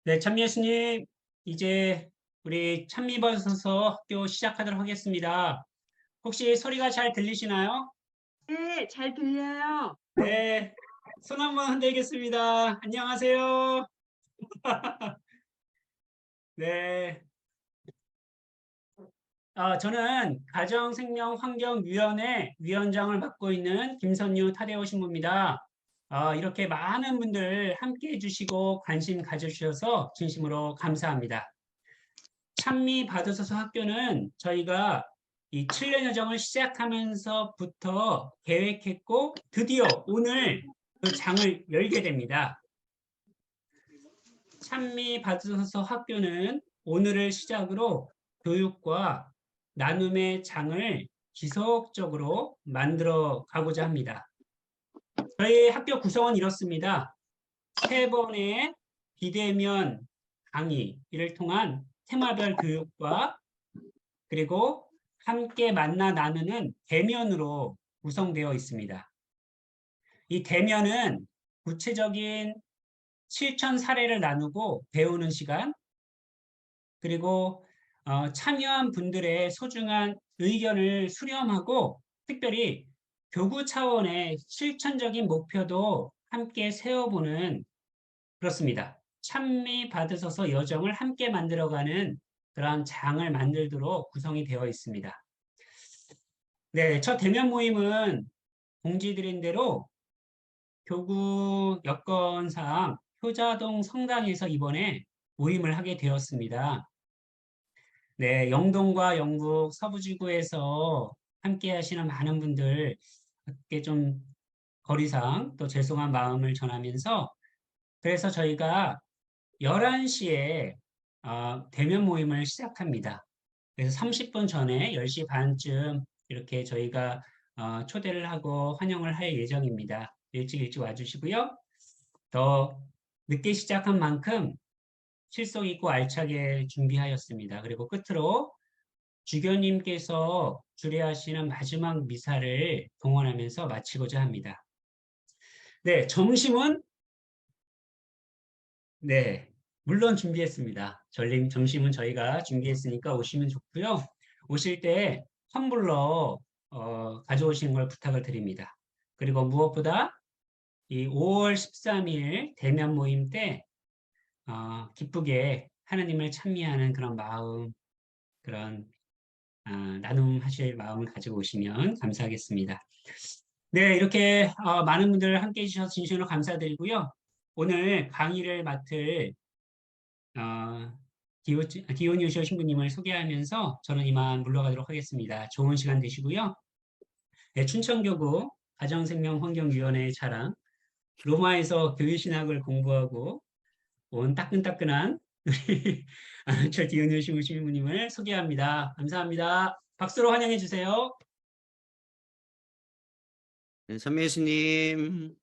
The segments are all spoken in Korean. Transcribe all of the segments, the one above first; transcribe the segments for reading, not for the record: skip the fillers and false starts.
네, 찬미 예수님, 이제 우리 찬미버섯서 학교 시작하도록 하겠습니다. 혹시 소리가 잘 들리시나요? 네, 잘 들려요. 네, 손 한번 흔들겠습니다. 안녕하세요. 네, 저는 가정생명환경위원회 위원장을 맡고 있는 김선유 타데오 신부입니다. 이렇게 많은 분들 함께 해주시고 관심 가져주셔서 진심으로 감사합니다. 찬미 받으소서 학교는 저희가 이 7년 여정을 시작하면서부터 계획했고 드디어 오늘 그 장을 열게 됩니다. 찬미 받으소서 학교는 오늘을 시작으로 교육과 나눔의 장을 지속적으로 만들어 가고자 합니다. 저희 학교 구성은 이렇습니다. 3번의 비대면 강의를 통한 테마별 교육과 그리고 함께 만나 나누는 대면으로 구성되어 있습니다. 이 대면은 구체적인 실천 사례를 나누고 배우는 시간, 그리고 참여한 분들의 소중한 의견을 수렴하고 특별히 교구 차원의 실천적인 목표도 함께 세워보는 그렇습니다. 찬미 받으셔서 여정을 함께 만들어가는 그런 장을 만들도록 구성이 되어 있습니다. 네, 첫 대면 모임은 공지드린 대로 교구 여건상 효자동 성당에서 이번에 모임을 하게 되었습니다. 네, 영동과 영북 서부지구에서 함께 하시는 많은 분들께 좀 거리상 또 죄송한 마음을 전하면서 그래서 저희가 11시에 대면 모임을 시작합니다. 그래서 30분 전에 10시 반쯤 이렇게 저희가 초대를 하고 환영을 할 예정입니다. 일찍 일찍 와주시고요. 더 늦게 시작한 만큼 실속 있고 알차게 준비하였습니다. 그리고 끝으로 주교님께서 주례하시는 마지막 미사를 동원하면서 마치고자 합니다. 네, 점심은 네, 물론 준비했습니다. 점심은 저희가 준비했으니까 오시면 좋고요. 오실 때 텀블러 가져오시는 걸 부탁을 드립니다. 그리고 무엇보다 이 5월 13일 대면 모임 때 기쁘게 하나님을 찬미하는 그런 마음, 그런 나눔하실 마음을 가지고 오시면 감사하겠습니다. 네, 이렇게 많은 분들 함께 해주셔서 진심으로 감사드리고요. 오늘 강의를 맡을 디오니오시오 신부님을 소개하면서 저는 이만 물러가도록 하겠습니다. 좋은 시간 되시고요. 네, 춘천교구 가정생명환경위원회의 자랑, 로마에서 교회신학을 공부하고 온 따끈따끈한 우리 저 디오니오시오 신부님을 소개합니다. 감사합니다. 박수로 환영해 주세요. 네, 찬미 예수님.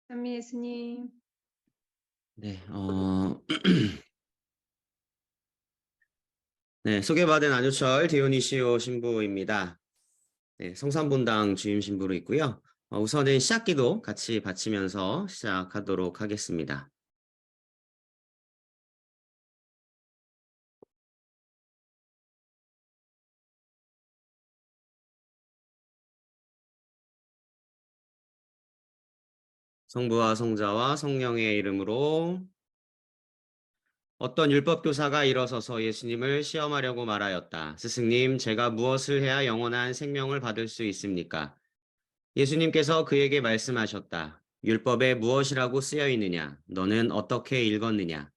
찬미 예수님. 네, 네, 소개받은 안유철 디오니시오 신부입니다. 네, 성산분당 주임 신부로 있고요. 우선은 시작기도 같이 바치면서 시작하도록 하겠습니다. 성부와 성자와 성령의 이름으로 어떤 율법교사가 일어서서 예수님을 시험하려고 말하였다. 스승님, 제가 무엇을 해야 영원한 생명을 받을 수 있습니까? 예수님께서 그에게 말씀하셨다. 율법에 무엇이라고 쓰여 있느냐? 너는 어떻게 읽었느냐?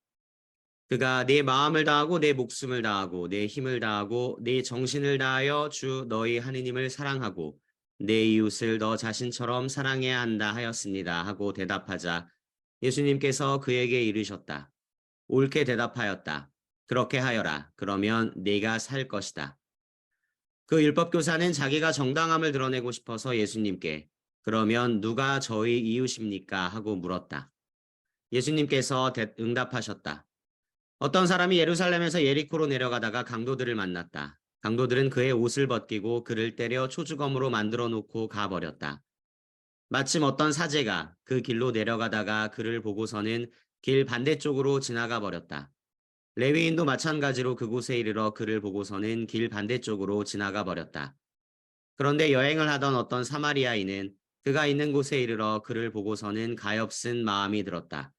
그가 네 마음을 다하고 내 목숨을 다하고 내 힘을 다하고 네 정신을 다하여 주 너희 하느님을 사랑하고 내 이웃을 너 자신처럼 사랑해야 한다 하였습니다. 하고 대답하자 예수님께서 그에게 이르셨다. 옳게 대답하였다. 그렇게 하여라. 그러면 네가 살 것이다. 그 율법교사는 자기가 정당함을 드러내고 싶어서 예수님께 그러면 누가 저희 이웃입니까? 하고 물었다. 예수님께서 응답하셨다. 어떤 사람이 예루살렘에서 예리코로 내려가다가 강도들을 만났다. 강도들은 그의 옷을 벗기고 그를 때려 초주검으로 만들어 놓고 가버렸다. 마침 어떤 사제가 그 길로 내려가다가 그를 보고서는 길 반대쪽으로 지나가 버렸다. 레위인도 마찬가지로 그곳에 이르러 그를 보고서는 길 반대쪽으로 지나가 버렸다. 그런데 여행을 하던 어떤 사마리아인은 그가 있는 곳에 이르러 그를 보고서는 가엾은 마음이 들었다.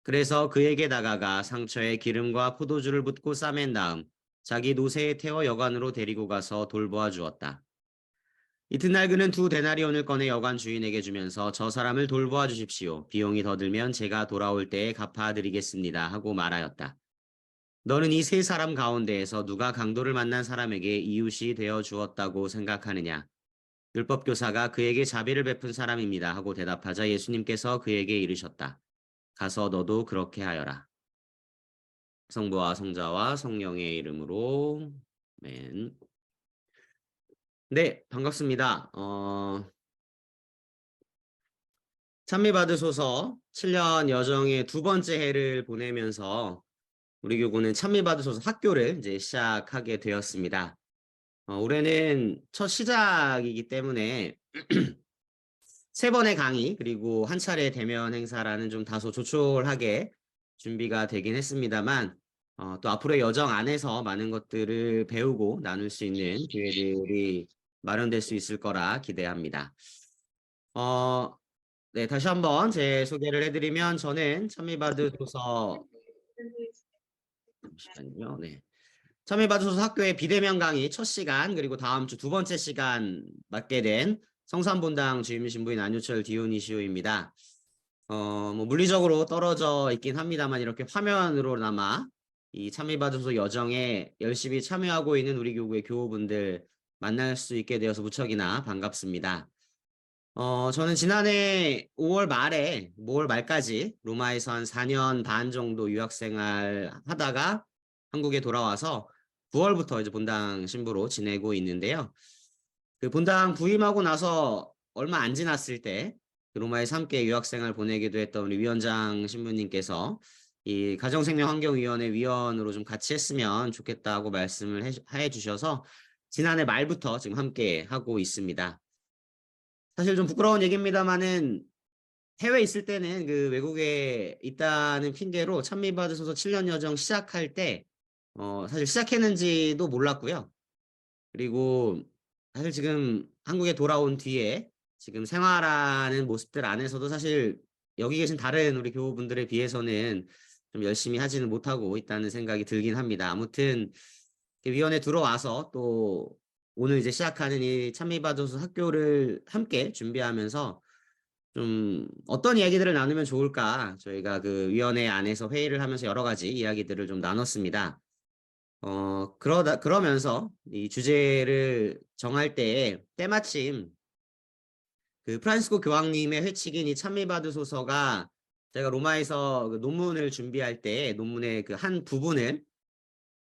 그래서 그에게 다가가 상처에 기름과 포도주를 붓고 싸맨 다음 자기 노새에 태워 여관으로 데리고 가서 돌보아 주었다. 이튿날 그는 2데나리온을 꺼내 여관 주인에게 주면서 저 사람을 돌보아 주십시오. 비용이 더 들면 제가 돌아올 때에 갚아드리겠습니다. 하고 말하였다. 너는 이 세 사람 가운데에서 누가 강도를 만난 사람에게 이웃이 되어 주었다고 생각하느냐? 율법교사가 그에게 자비를 베푼 사람입니다. 하고 대답하자 예수님께서 그에게 이르셨다. 가서 너도 그렇게 하여라. 성부와 성자와 성령의 이름으로 아멘. 네, 반갑습니다. 찬미받으소서 7년 여정의 2번째 해를 보내면서 우리 교구는 찬미받으소서 학교를 이제 시작하게 되었습니다. 올해는 첫 시작이기 때문에 3번의 강의 그리고 한 차례 대면 행사라는 좀 다소 조촐하게 준비가 되긴 했습니다만 또 앞으로의 여정 안에서 많은 것들을 배우고 나눌 수 있는 기회들이 마련될 수 있을 거라 기대합니다. 네, 다시 한번 제 소개를 해드리면 저는 찬미받으소서 잠시만요. 네. 참여받으소서 학교의 비대면 강의 첫 시간 그리고 다음 주 2번째 시간 맡게 된 성산본당 주임 신부인 안유철 디오니시오입니다. 뭐 물리적으로 떨어져 있긴 합니다만 이렇게 화면으로나마 이 참여받으소서 여정에 열심히 참여하고 있는 우리 교구의 교우분들 만날 수 있게 되어서 무척이나 반갑습니다. 저는 지난해 5월 말까지 로마에서 한 4년 반 정도 유학생활 하다가 한국에 돌아와서 9월부터 이제 본당 신부로 지내고 있는데요. 그 본당 부임하고 나서 얼마 안 지났을 때 로마에서 함께 유학생활 보내기도 했던 우리 위원장 신부님께서 이 가정생명환경위원회 위원으로 좀 같이 했으면 좋겠다고 말씀을 해 주셔서 지난해 말부터 지금 함께 하고 있습니다. 사실 좀 부끄러운 얘기입니다만은 해외에 있을 때는 그 외국에 있다는 핑계로 찬미받으소서 7년 여정 시작할 때 사실 시작했는지도 몰랐고요. 그리고 사실 지금 한국에 돌아온 뒤에 지금 생활하는 모습들 안에서도 사실 여기 계신 다른 우리 교우분들에 비해서는 좀 열심히 하지는 못하고 있다는 생각이 들긴 합니다. 아무튼 위원회 들어와서 또 오늘 이제 시작하는 이 찬미받으소서 학교를 함께 준비하면서 좀 어떤 이야기들을 나누면 좋을까 저희가 그 위원회 안에서 회의를 하면서 여러 가지 이야기들을 좀 나눴습니다. 그러면서 이 주제를 정할 때 때마침 그 프란시스코 교황님의 회칙인 이 찬미받으소서가 제가 로마에서 그 논문을 준비할 때 논문의 그 한 부분을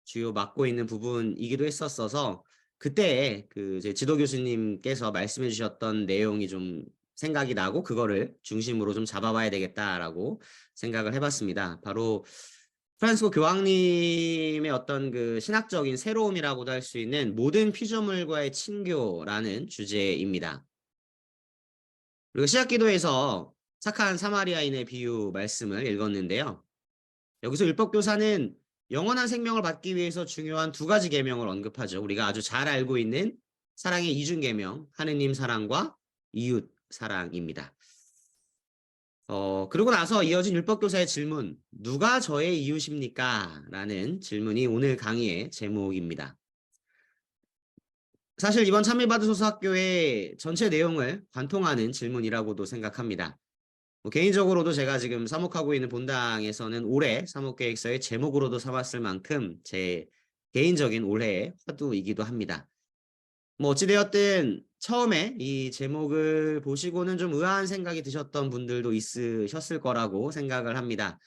주요 맡고 있는 부분이기도 했었어서 그때 그 제 지도 교수님께서 말씀해 주셨던 내용이 좀 생각이 나고 그거를 중심으로 좀 잡아봐야 되겠다라고 생각을 해봤습니다. 바로 프란시스코 교황님의 어떤 그 신학적인 새로움이라고도 할 수 있는 모든 피조물과의 친교라는 주제입니다. 그리고 시작기도에서 착한 사마리아인의 비유 말씀을 읽었는데요. 여기서 율법교사는 영원한 생명을 받기 위해서 중요한 2가지 계명을 언급하죠. 우리가 아주 잘 알고 있는 사랑의 이중계명, 하느님 사랑과 이웃 사랑입니다. 그러고 나서 이어진 율법교사의 질문, 누가 저의 이웃입니까? 라는 질문이 오늘 강의의 제목입니다. 사실 이번 찬미받으소서 학교의 전체 내용을 관통하는 질문이라고도 생각합니다. 개인적으로도 제가 지금 사목하고 있는 본당에서는 올해 사목계획서의 제목으로도 삼았을 만큼 제 개인적인 올해의 화두이기도 합니다. 뭐 어찌되었든 처음에 이 제목을 보시고는 좀 의아한 생각이 드셨던 분들도 있으셨을 거라고 생각을 합니다.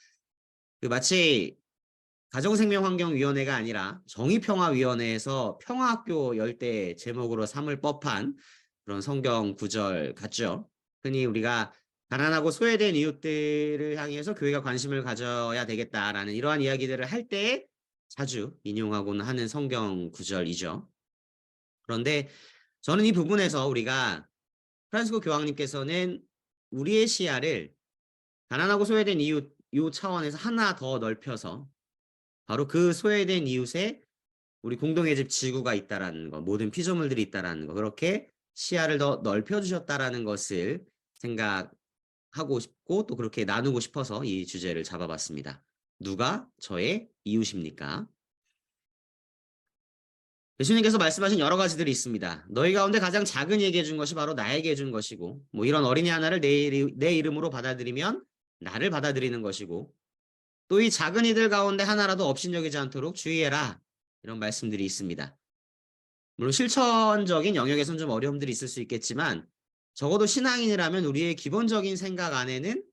그 마치 가정생명환경위원회가 아니라 정의평화위원회에서 평화학교 열대 제목으로 삼을 법한 그런 성경 구절 같죠. 흔히 우리가 가난하고 소외된 이웃들을 향해서 교회가 관심을 가져야 되겠다라는 이러한 이야기들을 할 때 자주 인용하고는 하는 성경 구절이죠. 그런데 저는 이 부분에서 우리가 프란시스코 교황님께서는 우리의 시야를 가난하고 소외된 이웃 요 차원에서 하나 더 넓혀서 바로 그 소외된 이웃에 우리 공동의 집 지구가 있다라는 거, 모든 피조물들이 있다라는 거, 그렇게 시야를 더 넓혀주셨다라는 것을 생각하고 싶고 또 그렇게 나누고 싶어서 이 주제를 잡아봤습니다. 누가 저의 이웃입니까? 예수님께서 말씀하신 여러 가지들이 있습니다. 너희 가운데 가장 작은 이에게 준 것이 바로 나에게 준 것이고, 뭐 이런 어린이 하나를 내 이름으로 받아들이면 나를 받아들이는 것이고, 또 이 작은 이들 가운데 하나라도 업신여기지 않도록 주의해라. 이런 말씀들이 있습니다. 물론 실천적인 영역에서는 좀 어려움들이 있을 수 있겠지만 적어도 신앙인이라면 우리의 기본적인 생각 안에는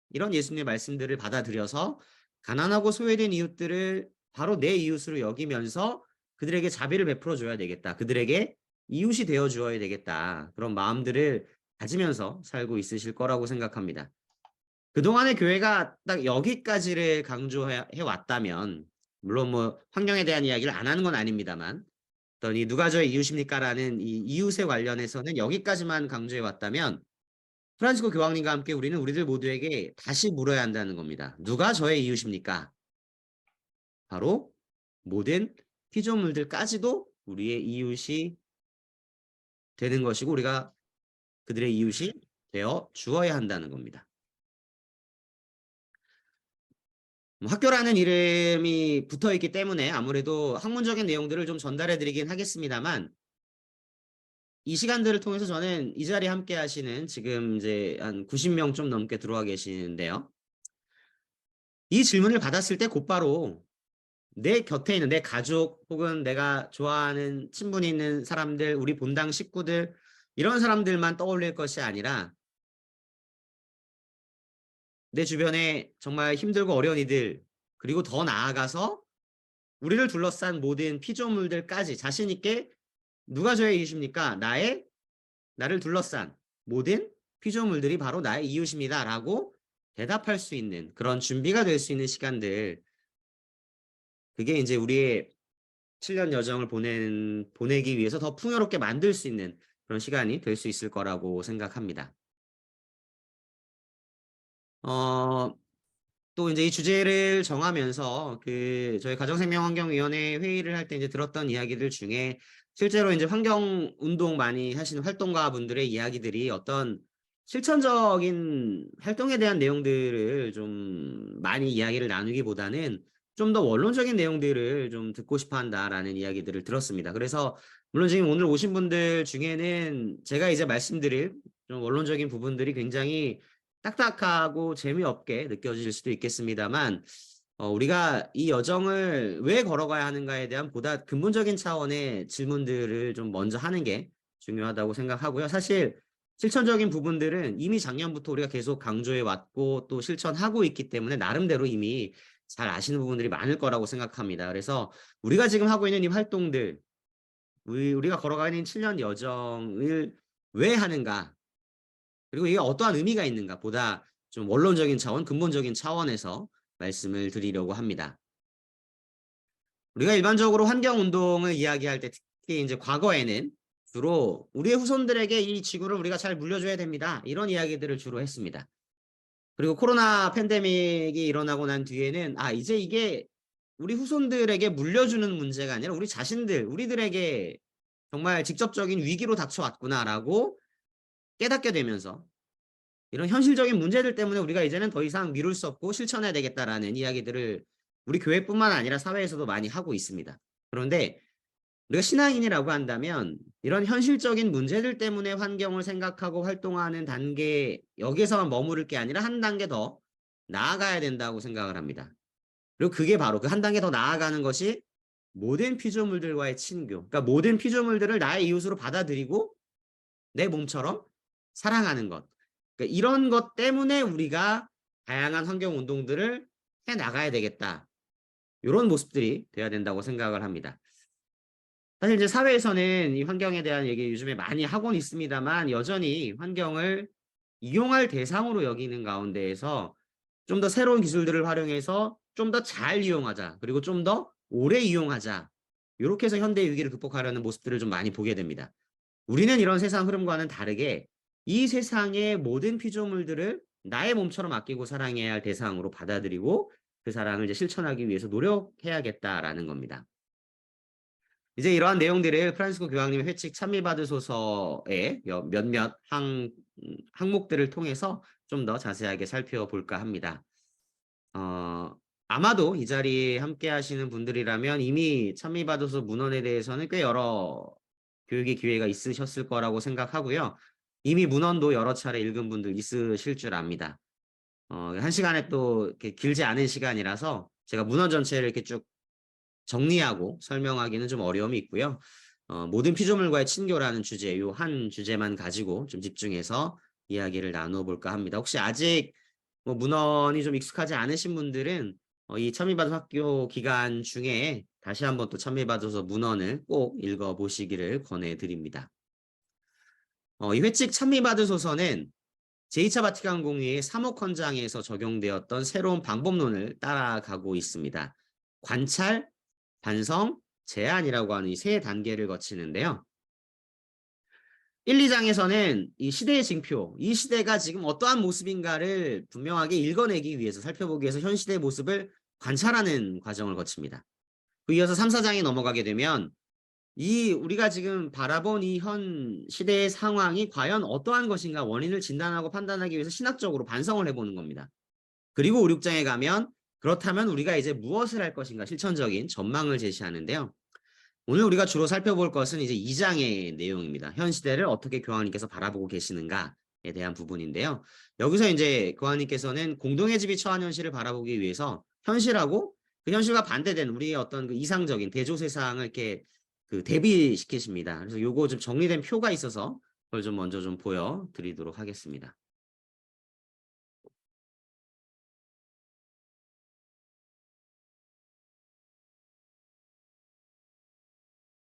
이런 예수님의 말씀들을 받아들여서 가난하고 소외된 이웃들을 바로 내 이웃으로 여기면서 그들에게 자비를 베풀어 줘야 되겠다. 그들에게 이웃이 되어 주어야 되겠다. 그런 마음들을 가지면서 살고 있으실 거라고 생각합니다. 그동안의 교회가 딱 여기까지를 강조해 왔다면, 물론 뭐 환경에 대한 이야기를 안 하는 건 아닙니다만, 어떤 이 누가 저의 이웃입니까라는 이 이웃에 관련해서는 여기까지만 강조해 왔다면, 프란치스코 교황님과 함께 우리는 우리들 모두에게 다시 물어야 한다는 겁니다. 누가 저의 이웃입니까? 바로 모든 피조물들까지도 우리의 이웃이 되는 것이고 우리가 그들의 이웃이 되어 주어야 한다는 겁니다. 학교라는 이름이 붙어 있기 때문에 아무래도 학문적인 내용들을 좀 전달해 드리긴 하겠습니다만, 이 시간들을 통해서 저는 이 자리에 함께 하시는 지금 이제 한 90명 좀 넘게 들어와 계시는데요. 이 질문을 받았을 때 곧바로 내 곁에 있는 내 가족 혹은 내가 좋아하는 친분이 있는 사람들, 우리 본당 식구들, 이런 사람들만 떠올릴 것이 아니라 내 주변에 정말 힘들고 어려운 이들, 그리고 더 나아가서 우리를 둘러싼 모든 피조물들까지 자신 있게 누가 저의 이웃입니까? 나를 둘러싼 모든 피조물들이 바로 나의 이웃입니다. 라고 대답할 수 있는 그런 준비가 될 수 있는 시간들, 그게 이제 우리의 7년 여정을 보내기 위해서 더 풍요롭게 만들 수 있는 그런 시간이 될 수 있을 거라고 생각합니다. 또 이제 이 주제를 정하면서 저희 가정생명환경위원회 회의를 할 때 이제 들었던 이야기들 중에 실제로 이제 환경 운동 많이 하시는 활동가분들의 이야기들이 어떤 실천적인 활동에 대한 내용들을 좀 많이 이야기를 나누기보다는 좀 더 원론적인 내용들을 좀 듣고 싶어 한다라는 이야기들을 들었습니다. 그래서 물론 지금 오늘 오신 분들 중에는 제가 이제 말씀드릴 좀 원론적인 부분들이 굉장히 딱딱하고 재미없게 느껴질 수도 있겠습니다만, 우리가 이 여정을 왜 걸어가야 하는가에 대한 보다 근본적인 차원의 질문들을 좀 먼저 하는 게 중요하다고 생각하고요. 사실 실천적인 부분들은 이미 작년부터 우리가 계속 강조해 왔고 또 실천하고 있기 때문에 나름대로 이미 잘 아시는 부분들이 많을 거라고 생각합니다. 그래서 우리가 지금 하고 있는 이 활동들, 우리가 걸어가는 7년 여정을 왜 하는가, 그리고 이게 어떠한 의미가 있는가 보다 좀 원론적인 차원, 근본적인 차원에서 말씀을 드리려고 합니다. 우리가 일반적으로 환경운동을 이야기할 때 특히 이제 과거에는 주로 우리의 후손들에게 이 지구를 우리가 잘 물려줘야 됩니다. 이런 이야기들을 주로 했습니다. 그리고 코로나 팬데믹이 일어나고 난 뒤에는 이제 이게 우리 후손들에게 물려주는 문제가 아니라 우리 자신들, 우리들에게 정말 직접적인 위기로 닥쳐왔구나라고 깨닫게 되면서 이런 현실적인 문제들 때문에 우리가 이제는 더 이상 미룰 수 없고 실천해야 되겠다라는 이야기들을 우리 교회뿐만 아니라 사회에서도 많이 하고 있습니다. 그런데 우리가 신앙인이라고 한다면 이런 현실적인 문제들 때문에 환경을 생각하고 활동하는 단계, 여기에서만 머무를 게 아니라 한 단계 더 나아가야 된다고 생각을 합니다. 그리고 그게 바로 그 한 단계 더 나아가는 것이 모든 피조물들과의 친교, 그러니까 모든 피조물들을 나의 이웃으로 받아들이고 내 몸처럼 사랑하는 것. 그러니까 이런 것 때문에 우리가 다양한 환경 운동들을 해 나가야 되겠다. 이런 모습들이 돼야 된다고 생각을 합니다. 사실 이제 사회에서는 이 환경에 대한 얘기 요즘에 많이 하고는 있습니다만 여전히 환경을 이용할 대상으로 여기는 가운데에서 좀 더 새로운 기술들을 활용해서 좀 더 잘 이용하자. 그리고 좀 더 오래 이용하자. 이렇게 해서 현대 위기를 극복하려는 모습들을 좀 많이 보게 됩니다. 우리는 이런 세상 흐름과는 다르게 이 세상의 모든 피조물들을 나의 몸처럼 아끼고 사랑해야 할 대상으로 받아들이고 그 사랑을 이제 실천하기 위해서 노력해야겠다라는 겁니다. 이제 이러한 내용들을 프란시스코 교황님의 회칙 찬미받으소서의 몇몇 항목들을 통해서 좀 더 자세하게 살펴볼까 합니다. 아마도 이 자리에 함께 하시는 분들이라면 이미 찬미받으소서 문헌에 대해서는 꽤 여러 교육의 기회가 있으셨을 거라고 생각하고요. 이미 문헌도 여러 차례 읽은 분들 있으실 줄 압니다. 한 시간에 또 이렇게 길지 않은 시간이라서 제가 문헌 전체를 이렇게 쭉 정리하고 설명하기는 좀 어려움이 있고요. 모든 피조물과의 친교라는 주제, 요 한 주제만 가지고 좀 집중해서 이야기를 나누어 볼까 합니다. 혹시 아직 뭐 문헌이 좀 익숙하지 않으신 분들은 이 찬미받은 학교 기간 중에 다시 한번 또 찬미받아서 문헌을 꼭 읽어 보시기를 권해드립니다. 이 회칙 찬미받으소서는 제2차 바티칸 공의회 3호 헌장에서 적용되었던 새로운 방법론을 따라가고 있습니다. 관찰, 반성, 제안이라고 하는 이 세 단계를 거치는데요. 1, 2장에서는 이 시대의 징표, 이 시대가 지금 어떠한 모습인가를 분명하게 읽어내기 위해서 살펴보기 위해서 현 시대의 모습을 관찰하는 과정을 거칩니다. 그 이어서 3, 4장에 넘어가게 되면 우리가 지금 바라본 이 현 시대의 상황이 과연 어떠한 것인가 원인을 진단하고 판단하기 위해서 신학적으로 반성을 해보는 겁니다. 그리고 5, 6장에 가면 그렇다면 우리가 이제 무엇을 할 것인가 실천적인 전망을 제시하는데요. 오늘 우리가 주로 살펴볼 것은 이제 2장의 내용입니다. 현 시대를 어떻게 교황님께서 바라보고 계시는가에 대한 부분인데요. 여기서 이제 교황님께서는 공동의 집이 처한 현실을 바라보기 위해서 현실하고 그 현실과 반대된 우리의 어떤 그 이상적인 대조 세상을 이렇게 대비시키십니다. 그래서 요거 좀 정리된 표가 있어서 그걸 좀 먼저 좀 보여드리도록 하겠습니다.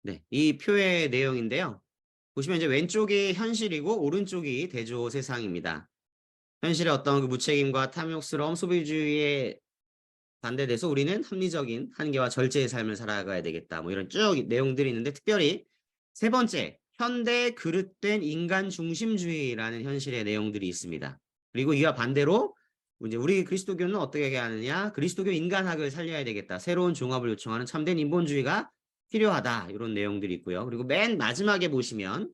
네, 이 표의 내용인데요. 보시면 이제 왼쪽이 현실이고 오른쪽이 대조 세상입니다. 현실의 어떤 그 무책임과 탐욕스러움, 소비주의에 반대돼서 우리는 합리적인 한계와 절제의 삶을 살아가야 되겠다. 뭐 이런 쭉 내용들이 있는데 특별히 세 번째, 현대 그릇된 인간 중심주의라는 현실의 내용들이 있습니다. 그리고 이와 반대로 이제 우리 그리스도교는 어떻게 하느냐? 그리스도교 인간학을 살려야 되겠다. 새로운 종합을 요청하는 참된 인본주의가 필요하다. 이런 내용들이 있고요. 그리고 맨 마지막에 보시면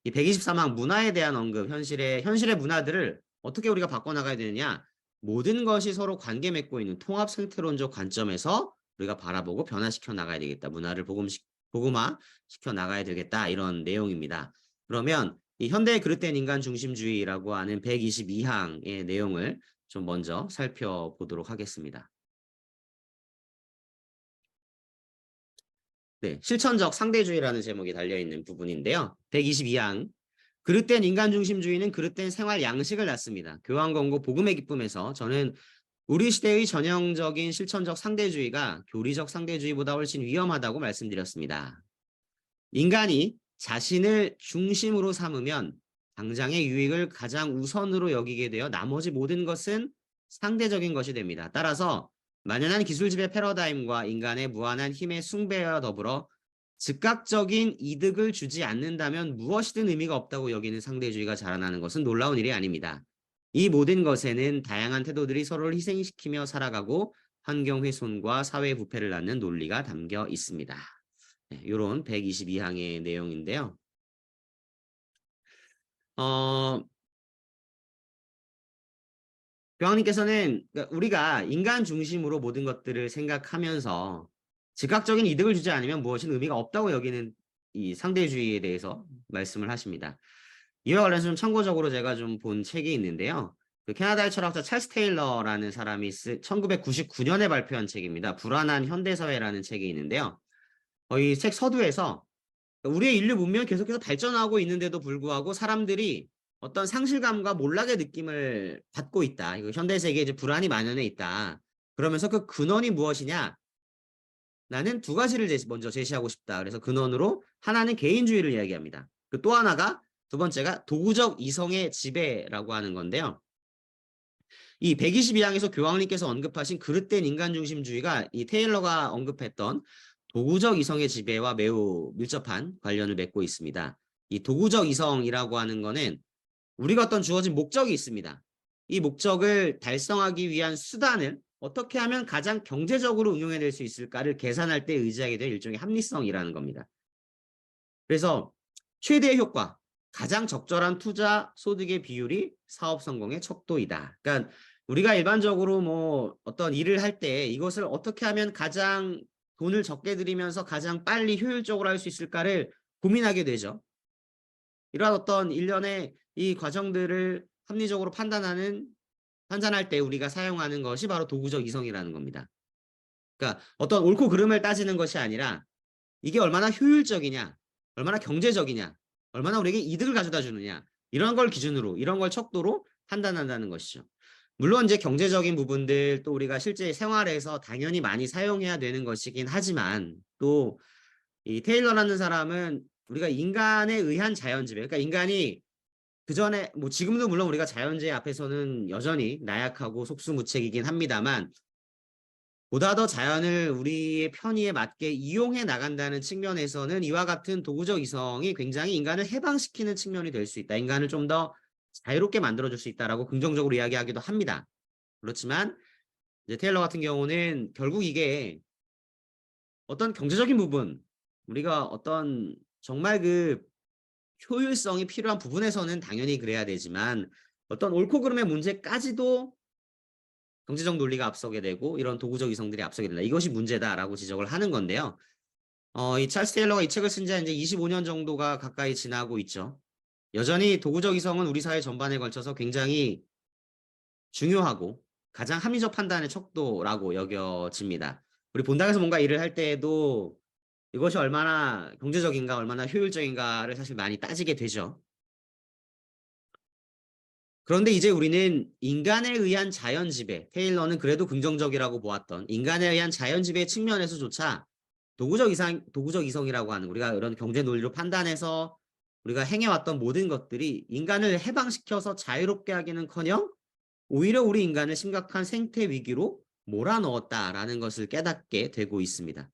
이 123항 문화에 대한 언급, 현실의 문화들을 어떻게 우리가 바꿔나가야 되느냐? 모든 것이 서로 관계 맺고 있는 통합 생태론적 관점에서 우리가 바라보고 변화시켜 나가야 되겠다. 문화를 복음화시켜 나가야 되겠다. 이런 내용입니다. 그러면 이 현대의 그릇된 인간 중심주의라고 하는 122항의 내용을 좀 먼저 살펴보도록 하겠습니다. 네, 실천적 상대주의라는 제목이 달려있는 부분인데요. 122항. 그릇된 인간 중심주의는 그릇된 생활 양식을 낳습니다. 교황 권고 복음의 기쁨에서 저는 우리 시대의 전형적인 실천적 상대주의가 교리적 상대주의보다 훨씬 위험하다고 말씀드렸습니다. 인간이 자신을 중심으로 삼으면 당장의 유익을 가장 우선으로 여기게 되어 나머지 모든 것은 상대적인 것이 됩니다. 따라서 만연한 기술지배 패러다임과 인간의 무한한 힘의 숭배와 더불어 즉각적인 이득을 주지 않는다면 무엇이든 의미가 없다고 여기는 상대주의가 자라나는 것은 놀라운 일이 아닙니다. 이 모든 것에는 다양한 태도들이 서로를 희생시키며 살아가고 환경 훼손과 사회 부패를 낳는 논리가 담겨 있습니다. 네, 이런 122항의 내용인데요. 교황님께서는 우리가 인간 중심으로 모든 것들을 생각하면서 즉각적인 이득을 주지 않으면 무엇인 의미가 없다고 여기는 이 상대주의에 대해서 말씀을 하십니다. 이와 관련해서 좀 참고적으로 제가 좀 본 책이 있는데요. 그 캐나다의 철학자 찰스 테일러라는 사람이 1999년에 발표한 책입니다. 불안한 현대사회라는 책이 있는데요. 이 책 서두에서 우리의 인류 문명이 계속해서 발전하고 있는데도 불구하고 사람들이 어떤 상실감과 몰락의 느낌을 받고 있다. 이거 현대 세계에 이제 불안이 만연해 있다. 그러면서 그 근원이 무엇이냐? 나는 두 가지를 먼저 제시하고 싶다. 그래서 근원으로 하나는 개인주의를 이야기합니다. 그 또 하나가 두 번째가 도구적 이성의 지배라고 하는 건데요. 이 122항에서 교황님께서 언급하신 그릇된 인간중심주의가 이 테일러가 언급했던 도구적 이성의 지배와 매우 밀접한 관련을 맺고 있습니다. 이 도구적 이성이라고 하는 거는 우리가 어떤 주어진 목적이 있습니다. 이 목적을 달성하기 위한 수단을 어떻게 하면 가장 경제적으로 응용해낼 수 있을까를 계산할 때 의지하게 될 일종의 합리성이라는 겁니다. 그래서 최대의 효과, 가장 적절한 투자 소득의 비율이 사업 성공의 척도이다. 그러니까 우리가 일반적으로 뭐 어떤 일을 할 때 이것을 어떻게 하면 가장 돈을 적게 들이면서 가장 빨리 효율적으로 할 수 있을까를 고민하게 되죠. 이러한 어떤 일련의 이 과정들을 합리적으로 판단할 때 우리가 사용하는 것이 바로 도구적 이성이라는 겁니다. 그러니까 어떤 옳고 그름을 따지는 것이 아니라 이게 얼마나 효율적이냐, 얼마나 경제적이냐, 얼마나 우리에게 이득을 가져다 주느냐, 이런 걸 기준으로, 이런 걸 척도로 판단한다는 것이죠. 물론 이제 경제적인 부분들 또 우리가 실제 생활에서 당연히 많이 사용해야 되는 것이긴 하지만 또 이 테일러라는 사람은 우리가 인간에 의한 자연지배, 그러니까 인간이 그 전에 뭐 지금도 물론 우리가 자연재해 앞에서는 여전히 나약하고 속수무책이긴 합니다만 보다 더 자연을 우리의 편의에 맞게 이용해 나간다는 측면에서는 이와 같은 도구적 이성이 굉장히 인간을 해방시키는 측면이 될 수 있다. 인간을 좀 더 자유롭게 만들어줄 수 있다라고 긍정적으로 이야기하기도 합니다. 그렇지만 이제 테일러 같은 경우는 결국 이게 어떤 경제적인 부분, 우리가 어떤 정말 그 효율성이 필요한 부분에서는 당연히 그래야 되지만 어떤 옳고 그름의 문제까지도 경제적 논리가 앞서게 되고 이런 도구적 이성들이 앞서게 된다. 이것이 문제다라고 지적을 하는 건데요. 이 찰스 테일러가 이 책을 쓴 지 이제 25년 정도가 가까이 지나고 있죠. 여전히 도구적 이성은 우리 사회 전반에 걸쳐서 굉장히 중요하고 가장 합리적 판단의 척도라고 여겨집니다. 우리 본당에서 뭔가 일을 할 때에도 이것이 얼마나 경제적인가, 얼마나 효율적인가를 사실 많이 따지게 되죠. 그런데 이제 우리는 인간에 의한 자연지배, 테일러는 그래도 긍정적이라고 보았던 인간에 의한 자연지배 측면에서조차 도구적 이성이라고 하는 우리가 이런 경제 논리로 판단해서 우리가 행해왔던 모든 것들이 인간을 해방시켜서 자유롭게 하기는커녕 오히려 우리 인간을 심각한 생태 위기로 몰아넣었다라는 것을 깨닫게 되고 있습니다.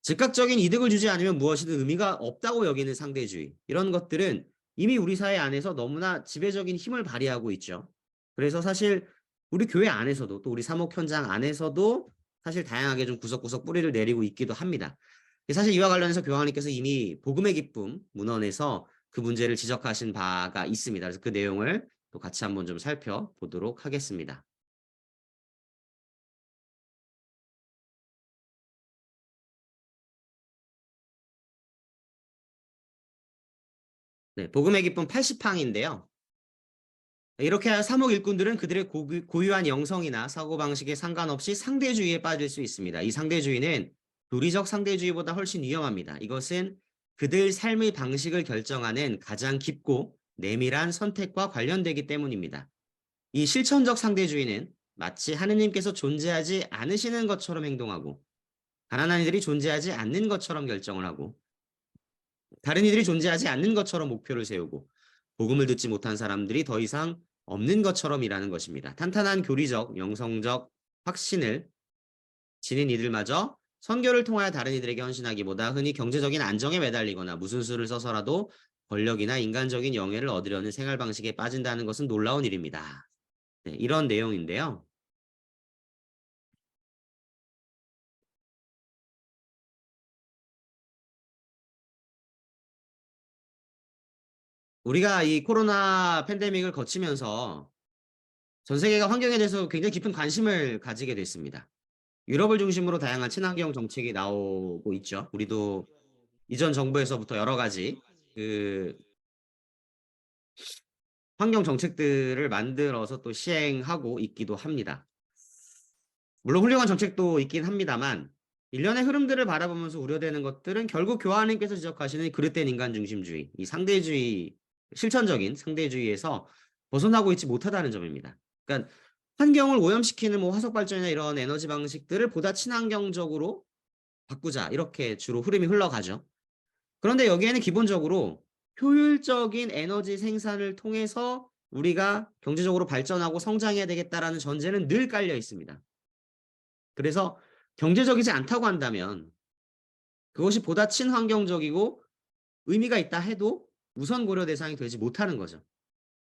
즉각적인 이득을 주지 않으면 무엇이든 의미가 없다고 여기는 상대주의. 이런 것들은 이미 우리 사회 안에서 너무나 지배적인 힘을 발휘하고 있죠. 그래서 사실 우리 교회 안에서도 또 우리 사목 현장 안에서도 사실 다양하게 좀 구석구석 뿌리를 내리고 있기도 합니다. 사실 이와 관련해서 교황님께서 이미 복음의 기쁨 문헌에서 그 문제를 지적하신 바가 있습니다. 그래서 그 내용을 또 같이 한번 좀 살펴보도록 하겠습니다. 네, 복음의 기쁨 80항인데요. 이렇게 사목 일꾼들은 그들의 고유한 영성이나 사고방식에 상관없이 상대주의에 빠질 수 있습니다. 이 상대주의는 도리적 상대주의보다 훨씬 위험합니다. 이것은 그들 삶의 방식을 결정하는 가장 깊고 내밀한 선택과 관련되기 때문입니다. 이 실천적 상대주의는 마치 하느님께서 존재하지 않으시는 것처럼 행동하고 가난한 이들이 존재하지 않는 것처럼 결정을 하고 다른 이들이 존재하지 않는 것처럼 목표를 세우고 복음을 듣지 못한 사람들이 더 이상 없는 것처럼 일하는 것입니다. 탄탄한 교리적, 영성적 확신을 지닌 이들마저 선교를 통하여 다른 이들에게 헌신하기보다 흔히 경제적인 안정에 매달리거나 무슨 수를 써서라도 권력이나 인간적인 영예를 얻으려는 생활 방식에 빠진다는 것은 놀라운 일입니다. 네, 이런 내용인데요. 우리가 이 코로나 팬데믹을 거치면서 전 세계가 환경에 대해서 굉장히 깊은 관심을 가지게 됐습니다. 유럽을 중심으로 다양한 친환경 정책이 나오고 있죠. 우리도 이전 정부에서부터 여러 가지 그 환경 정책들을 만들어서 또 시행하고 있기도 합니다. 물론 훌륭한 정책도 있긴 합니다만 일련의 흐름들을 바라보면서 우려되는 것들은 결국 교황님께서 지적하시는 그릇된 인간 중심주의, 이 상대주의, 실천적인 상대주의에서 벗어나고 있지 못하다는 점입니다. 그러니까 환경을 오염시키는 뭐 화석 발전이나 이런 에너지 방식들을 보다 친환경적으로 바꾸자 이렇게 주로 흐름이 흘러가죠. 그런데 여기에는 기본적으로 효율적인 에너지 생산을 통해서 우리가 경제적으로 발전하고 성장해야 되겠다라는 전제는 늘 깔려 있습니다. 그래서 경제적이지 않다고 한다면 그것이 보다 친환경적이고 의미가 있다 해도 우선 고려 대상이 되지 못하는 거죠.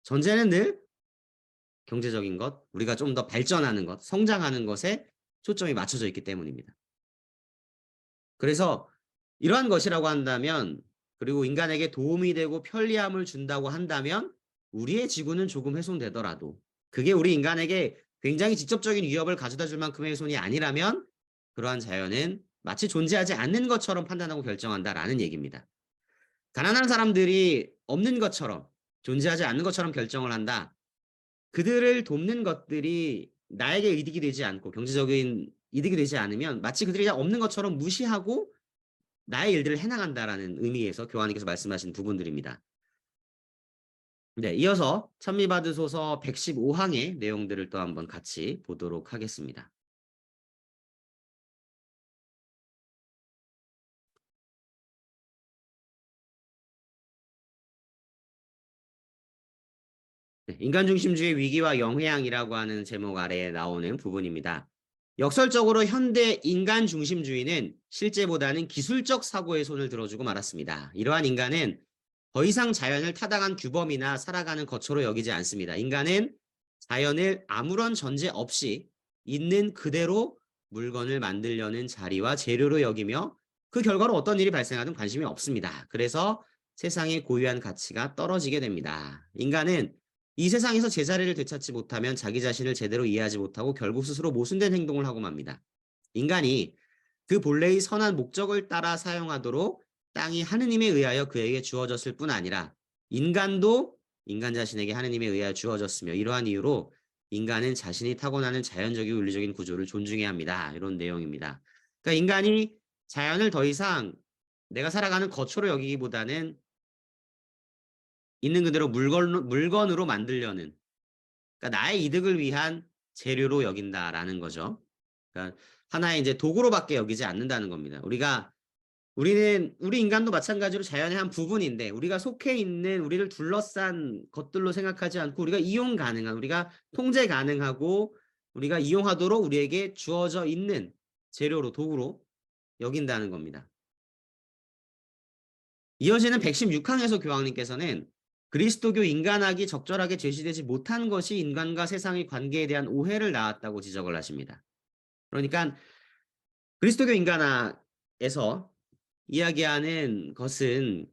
전제는 늘 경제적인 것, 우리가 좀 더 발전하는 것, 성장하는 것에 초점이 맞춰져 있기 때문입니다. 그래서 이러한 것이라고 한다면, 그리고 인간에게 도움이 되고 편리함을 준다고 한다면 우리의 지구는 조금 훼손되더라도 그게 우리 인간에게 굉장히 직접적인 위협을 가져다 줄 만큼의 훼손이 아니라면 그러한 자연은 마치 존재하지 않는 것처럼 판단하고 결정한다라는 얘기입니다. 가난한 사람들이 없는 것처럼, 존재하지 않는 것처럼 결정을 한다. 그들을 돕는 것들이 나에게 이득이 되지 않고 경제적인 이득이 되지 않으면 마치 그들이 없는 것처럼 무시하고 나의 일들을 해나간다라는 의미에서 교황님께서 말씀하신 부분들입니다. 네, 이어서 찬미받으소서 115항의 내용들을 또 한번 같이 보도록 하겠습니다. 네, 인간중심주의 위기와 영해양이라고 하는 제목 아래에 나오는 부분입니다. 역설적으로 현대 인간중심주의는 실제보다는 기술적 사고의 손을 들어주고 말았습니다. 이러한 인간은 더 이상 자연을 타당한 규범이나 살아가는 거처로 여기지 않습니다. 인간은 자연을 아무런 전제 없이 있는 그대로 물건을 만들려는 자리와 재료로 여기며 그 결과로 어떤 일이 발생하든 관심이 없습니다. 그래서 세상의 고유한 가치가 떨어지게 됩니다. 인간은 이 세상에서 제자리를 되찾지 못하면 자기 자신을 제대로 이해하지 못하고 결국 스스로 모순된 행동을 하고 맙니다. 인간이 그 본래의 선한 목적을 따라 사용하도록 땅이 하느님에 의하여 그에게 주어졌을 뿐 아니라 인간도 인간 자신에게 하느님에 의하여 주어졌으며 이러한 이유로 인간은 자신이 타고나는 자연적이고 윤리적인 구조를 존중해야 합니다. 이런 내용입니다. 그러니까 인간이 자연을 더 이상 내가 살아가는 거처로 여기기보다는 있는 그대로 물건으로 만들려는, 그러니까 나의 이득을 위한 재료로 여긴다라는 거죠. 그러니까 하나의 이제 도구로밖에 여기지 않는다는 겁니다. 우리 인간도 마찬가지로 자연의 한 부분인데 우리가 속해 있는 우리를 둘러싼 것들로 생각하지 않고 우리가 이용 가능한, 우리가 통제 가능하고 우리가 이용하도록 우리에게 주어져 있는 재료로, 도구로 여긴다는 겁니다. 이어지는 116항에서 교황님께서는 그리스도교 인간학이 적절하게 제시되지 못한 것이 인간과 세상의 관계에 대한 오해를 낳았다고 지적을 하십니다. 그러니까 그리스도교 인간학에서 이야기하는 것은,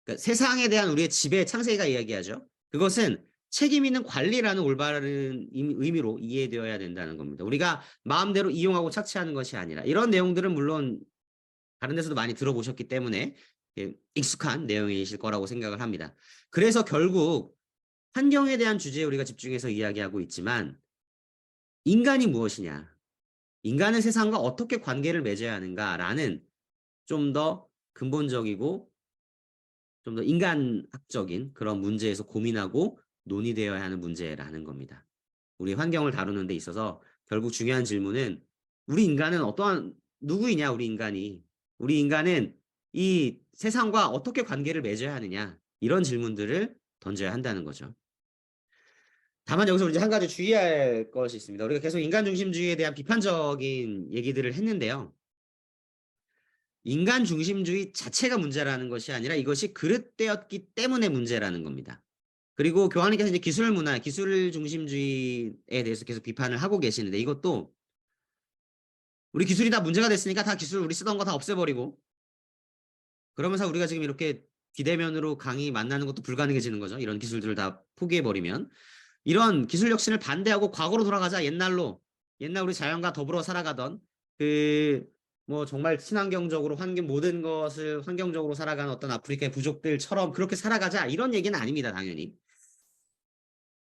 그러니까 세상에 대한 우리의 지배, 창세기가 이야기하죠. 그것은 책임 있는 관리라는 올바른 의미로 이해되어야 된다는 겁니다. 우리가 마음대로 이용하고 착취하는 것이 아니라, 이런 내용들은 물론 다른 데서도 많이 들어보셨기 때문에 익숙한 내용이실 거라고 생각을 합니다. 그래서 결국 환경에 대한 주제에 우리가 집중해서 이야기하고 있지만 인간이 무엇이냐, 인간은 세상과 어떻게 관계를 맺어야 하는가라는 좀 더 근본적이고 좀 더 인간학적인 그런 문제에서 고민하고 논의되어야 하는 문제라는 겁니다. 우리 환경을 다루는 데 있어서 결국 중요한 질문은 우리 인간은 누구이냐, 우리 인간은 이 세상과 어떻게 관계를 맺어야 하느냐, 이런 질문들을 던져야 한다는 거죠. 다만 여기서 이제 한 가지 주의할 것이 있습니다. 우리가 계속 인간중심주의에 대한 비판적인 얘기들을 했는데요. 인간 중심주의 자체가 문제라는 것이 아니라 이것이 그릇되었기 때문에 문제라는 겁니다. 그리고 교황님께서 이제 기술 문화, 기술 중심주의에 대해서 계속 비판을 하고 계시는데, 이것도 우리 기술이 다 문제가 됐으니까 다 기술 우리 쓰던 거 다 없애버리고, 그러면서 우리가 지금 이렇게 비대면으로 강의 만나는 것도 불가능해지는 거죠. 이런 기술들을 다 포기해버리면. 이런 기술 혁신을 반대하고 과거로 돌아가자. 옛날 우리 자연과 더불어 살아가던 뭐 정말 친환경적으로 모든 것을 환경적으로 살아가는 어떤 아프리카의 부족들처럼 그렇게 살아가자, 이런 얘기는 아닙니다. 당연히.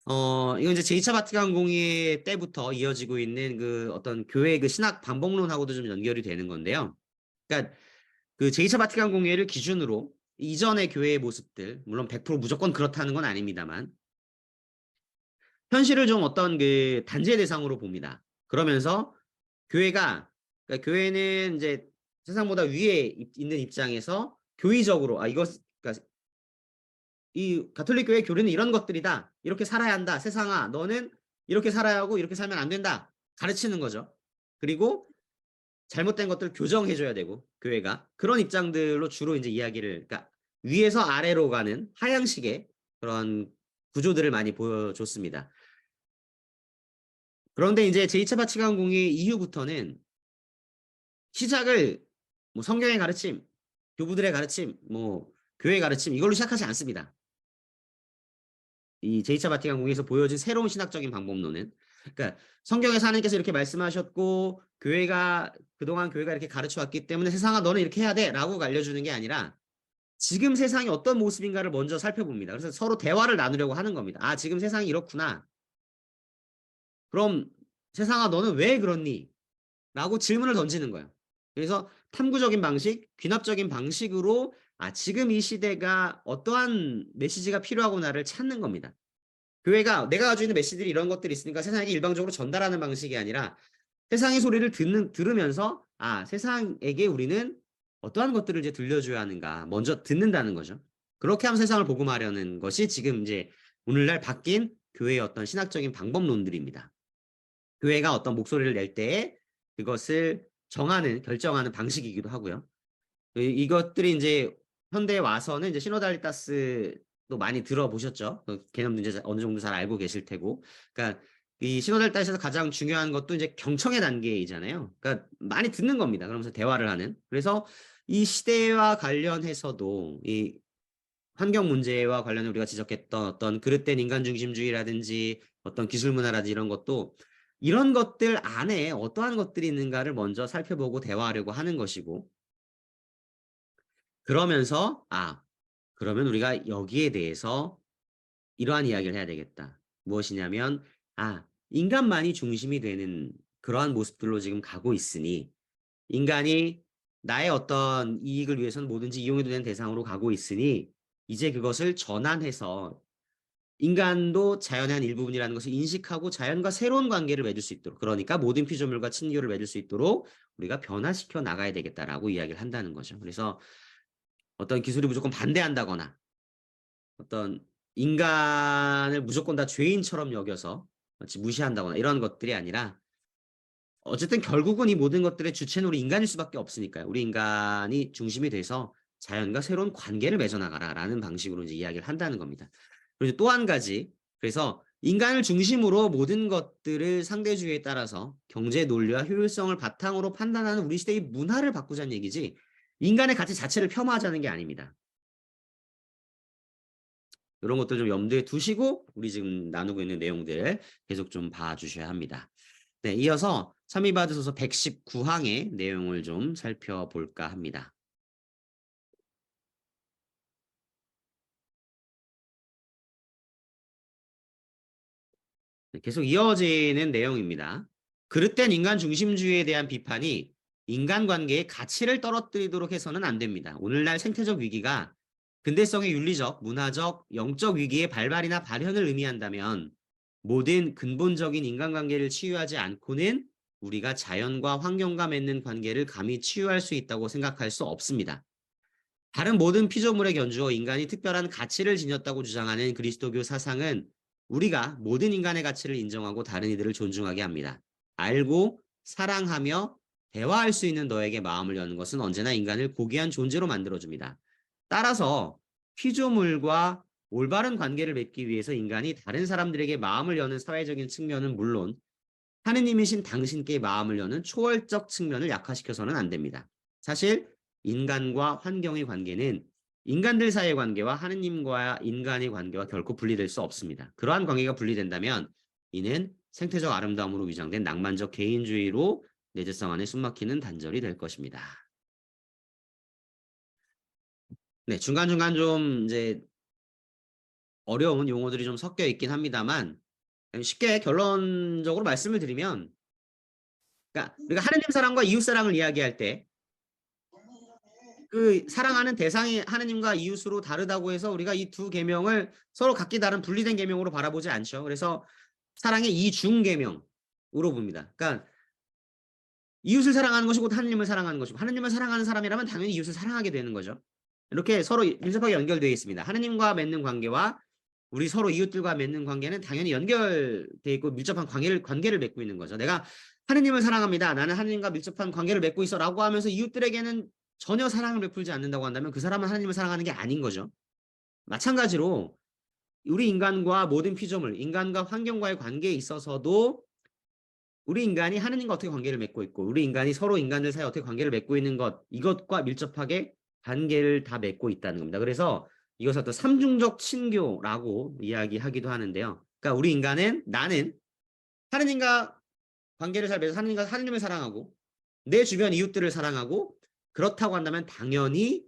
이건 이제 제2차 바티칸 공의 때부터 이어지고 있는 그 어떤 교회의 그 신학 반복론하고도 좀 연결이 되는 건데요. 그러니까 그 제2차 바티칸 공의를 기준으로 이전의 교회의 모습들, 물론 100% 무조건 그렇다는 건 아닙니다만, 현실을 좀 어떤 그 단죄 대상으로 봅니다. 그러면서 그러니까 교회는 이제 세상보다 위에 있는 입장에서 교의적으로 그러니까 이 가톨릭 교회 교리는 이런 것들이다, 이렇게 살아야 한다, 세상아 너는 이렇게 살아야 하고 이렇게 살면 안 된다, 가르치는 거죠. 그리고 잘못된 것들을 교정해줘야 되고, 교회가 그런 입장들로 주로 이제 이야기를, 그러니까 위에서 아래로 가는 하향식의 그런 구조들을 많이 보여줬습니다. 그런데 이제 제2차 바치칸 공의 이후부터는 시작을 뭐 성경의 가르침, 교부들의 가르침, 뭐 교회의 가르침 이걸로 시작하지 않습니다. 이 제2차 바티칸 공의에서 보여진 새로운 신학적인 방법론은, 그러니까 성경에서 하나님께서 이렇게 말씀하셨고 그동안 교회가 이렇게 가르쳐 왔기 때문에 세상아 너는 이렇게 해야 돼라고 알려주는 게 아니라 지금 세상이 어떤 모습인가를 먼저 살펴봅니다. 그래서 서로 대화를 나누려고 하는 겁니다. 아, 지금 세상이 이렇구나. 그럼 세상아 너는 왜 그렇니? 라고 질문을 던지는 거예요. 그래서 탐구적인 방식, 귀납적인 방식으로 지금 이 시대가 어떠한 메시지가 필요하구나를 찾는 겁니다. 교회가 내가 가지고 있는 메시지들이 이런 것들이 있으니까 세상에게 일방적으로 전달하는 방식이 아니라 세상의 소리를 들으면서 세상에게 우리는 어떠한 것들을 이제 들려줘야 하는가 먼저 듣는다는 거죠. 그렇게 하면 세상을 복음하려는 것이 지금 이제 오늘날 바뀐 교회의 어떤 신학적인 방법론들입니다. 교회가 어떤 목소리를 낼 때에 그것을 결정하는 방식이기도 하고요. 이것들이 이제 현대에 와서는 이제 시노달리타스도 많이 들어보셨죠? 그 개념도 이제 어느 정도 잘 알고 계실 테고. 그러니까 이 시노달리타스에서 가장 중요한 것도 이제 경청의 단계이잖아요. 그러니까 많이 듣는 겁니다. 그러면서 대화를 하는. 그래서 이 시대와 관련해서도 이 환경 문제와 관련해 우리가 지적했던 어떤 그릇된 인간 중심주의라든지 어떤 기술 문화라든지 이런 것도 이런 것들 안에 어떠한 것들이 있는가를 먼저 살펴보고 대화하려고 하는 것이고, 그러면서 그러면 우리가 여기에 대해서 이러한 이야기를 해야 되겠다. 무엇이냐면 인간만이 중심이 되는 그러한 모습들로 지금 가고 있으니 인간이 나의 어떤 이익을 위해서는 뭐든지 이용해도 되는 대상으로 가고 있으니 이제 그것을 전환해서 인간도 자연의 한 일부분이라는 것을 인식하고 자연과 새로운 관계를 맺을 수 있도록, 그러니까 모든 피조물과 친교를 맺을 수 있도록 우리가 변화시켜 나가야 되겠다라고 이야기를 한다는 거죠. 그래서 어떤 기술이 무조건 반대한다거나 어떤 인간을 무조건 다 죄인처럼 여겨서 마치 무시한다거나 이런 것들이 아니라 어쨌든 결국은 이 모든 것들의 주체는 우리 인간일 수밖에 없으니까요. 우리 인간이 중심이 돼서 자연과 새로운 관계를 맺어나가라라는 방식으로 이제 이야기를 한다는 겁니다. 그리고 또 한 가지, 그래서 인간을 중심으로 모든 것들을 상대주의에 따라서 경제 논리와 효율성을 바탕으로 판단하는 우리 시대의 문화를 바꾸자는 얘기지 인간의 가치 자체를 폄하하자는 게 아닙니다. 이런 것들 좀 염두에 두시고 우리 지금 나누고 있는 내용들 계속 좀 봐주셔야 합니다. 네, 이어서 참미바드소서 119항의 내용을 좀 살펴볼까 합니다. 네, 계속 이어지는 내용입니다. 그릇된 인간 중심주의에 대한 비판이 인간관계의 가치를 떨어뜨리도록 해서는 안 됩니다. 오늘날 생태적 위기가 근대성의 윤리적, 문화적, 영적 위기의 발발이나 발현을 의미한다면 모든 근본적인 인간관계를 치유하지 않고는 우리가 자연과 환경과 맺는 관계를 감히 치유할 수 있다고 생각할 수 없습니다. 다른 모든 피조물에 견주어 인간이 특별한 가치를 지녔다고 주장하는 그리스도교 사상은 우리가 모든 인간의 가치를 인정하고 다른 이들을 존중하게 합니다. 알고 사랑하며 대화할 수 있는 너에게 마음을 여는 것은 언제나 인간을 고귀한 존재로 만들어줍니다. 따라서 피조물과 올바른 관계를 맺기 위해서 인간이 다른 사람들에게 마음을 여는 사회적인 측면은 물론 하느님이신 당신께 마음을 여는 초월적 측면을 약화시켜서는 안 됩니다. 사실 인간과 환경의 관계는 인간들 사이의 관계와 하느님과 인간의 관계와 결코 분리될 수 없습니다. 그러한 관계가 분리된다면 이는 생태적 아름다움으로 위장된 낭만적 개인주의로 내재성 안에 숨막히는 단절이 될 것입니다. 네, 중간중간 좀 이제 어려운 용어들이 좀 섞여 있긴 합니다만 쉽게 결론적으로 말씀을 드리면, 그러니까 우리가 하느님 사랑과 이웃 사랑을 이야기할 때 그 사랑하는 대상이 하느님과 이웃으로 다르다고 해서 우리가 이 두 계명을 서로 각기 다른 분리된 계명으로 바라보지 않죠. 그래서 사랑의 이중 계명으로 봅니다. 그러니까 이웃을 사랑하는 것이 곧 하느님을 사랑하는 것이고 하느님을 사랑하는 사람이라면 당연히 이웃을 사랑하게 되는 거죠. 이렇게 서로 밀접하게 연결되어 있습니다. 하느님과 맺는 관계와 우리 서로 이웃들과 맺는 관계는 당연히 연결되어 있고 밀접한 관계를 맺고 있는 거죠. 내가 하느님을 사랑합니다. 나는 하느님과 밀접한 관계를 맺고 있어 라고 하면서 이웃들에게는 전혀 사랑을 베풀지 않는다고 한다면 그 사람은 하느님을 사랑하는 게 아닌 거죠. 마찬가지로 우리 인간과 모든 피조물, 인간과 환경과의 관계에 있어서도 우리 인간이 하느님과 어떻게 관계를 맺고 있고 우리 인간이 서로 인간들 사이에 어떻게 관계를 맺고 있는 것 이것과 밀접하게 관계를 다 맺고 있다는 겁니다. 그래서 이것을 또 삼중적 친교라고 이야기하기도 하는데요. 그러니까 우리 인간은 나는 하느님과 관계를 잘 맺어서 하느님을 사랑하고 내 주변 이웃들을 사랑하고 그렇다고 한다면 당연히